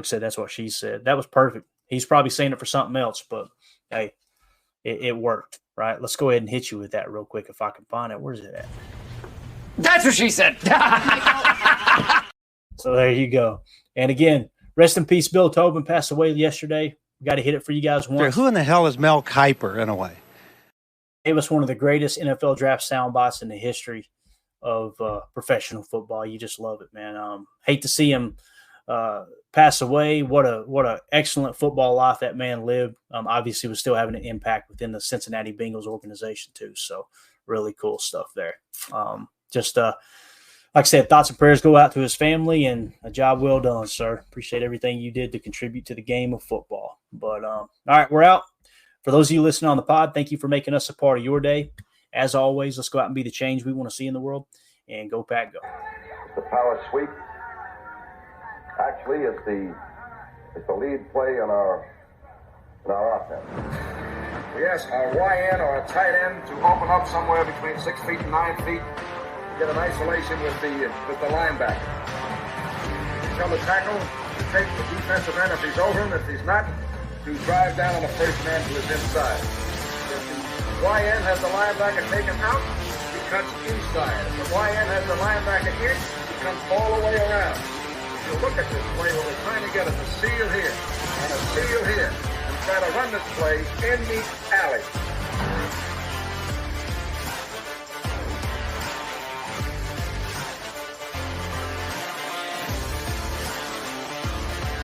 said that's what she said. That was perfect. He's probably saying it for something else, but hey, it worked, right? Let's go ahead and hit you with that real quick if I can find it. Where's it at? That's what she said. So there you go. And again, rest in peace, Bill Tobin passed away yesterday. We got to hit it for you guys once. Who in the hell is Mel Kiper in a way? It was one of the greatest NFL draft sound bites in the history of professional football. You just love it, man. Hate to see him pass away. What a excellent football life that man lived. Obviously was still having an impact within the Cincinnati Bengals organization too. So really cool stuff there. Like I said, thoughts and prayers go out to his family, and a job well done, sir. Appreciate everything you did to contribute to the game of football. But all right, we're out. For those of you listening on the pod, thank you for making us a part of your day. As always, let's go out and be the change we want to see in the world, and go Pack, go. The power sweep actually is the lead play in our offense. We ask our YN or a tight end to open up somewhere between 6 feet and 9 feet. Get an isolation with the linebacker. Tell the tackle to take the defensive end if he's over him. If he's not, to drive down on the first man to his inside. If the YN has the linebacker taken out, he cuts inside. If the YN has the linebacker in, he comes all the way around. If you look at this play, what we're trying to get is a seal here and a seal here, and try to run this play in the alley.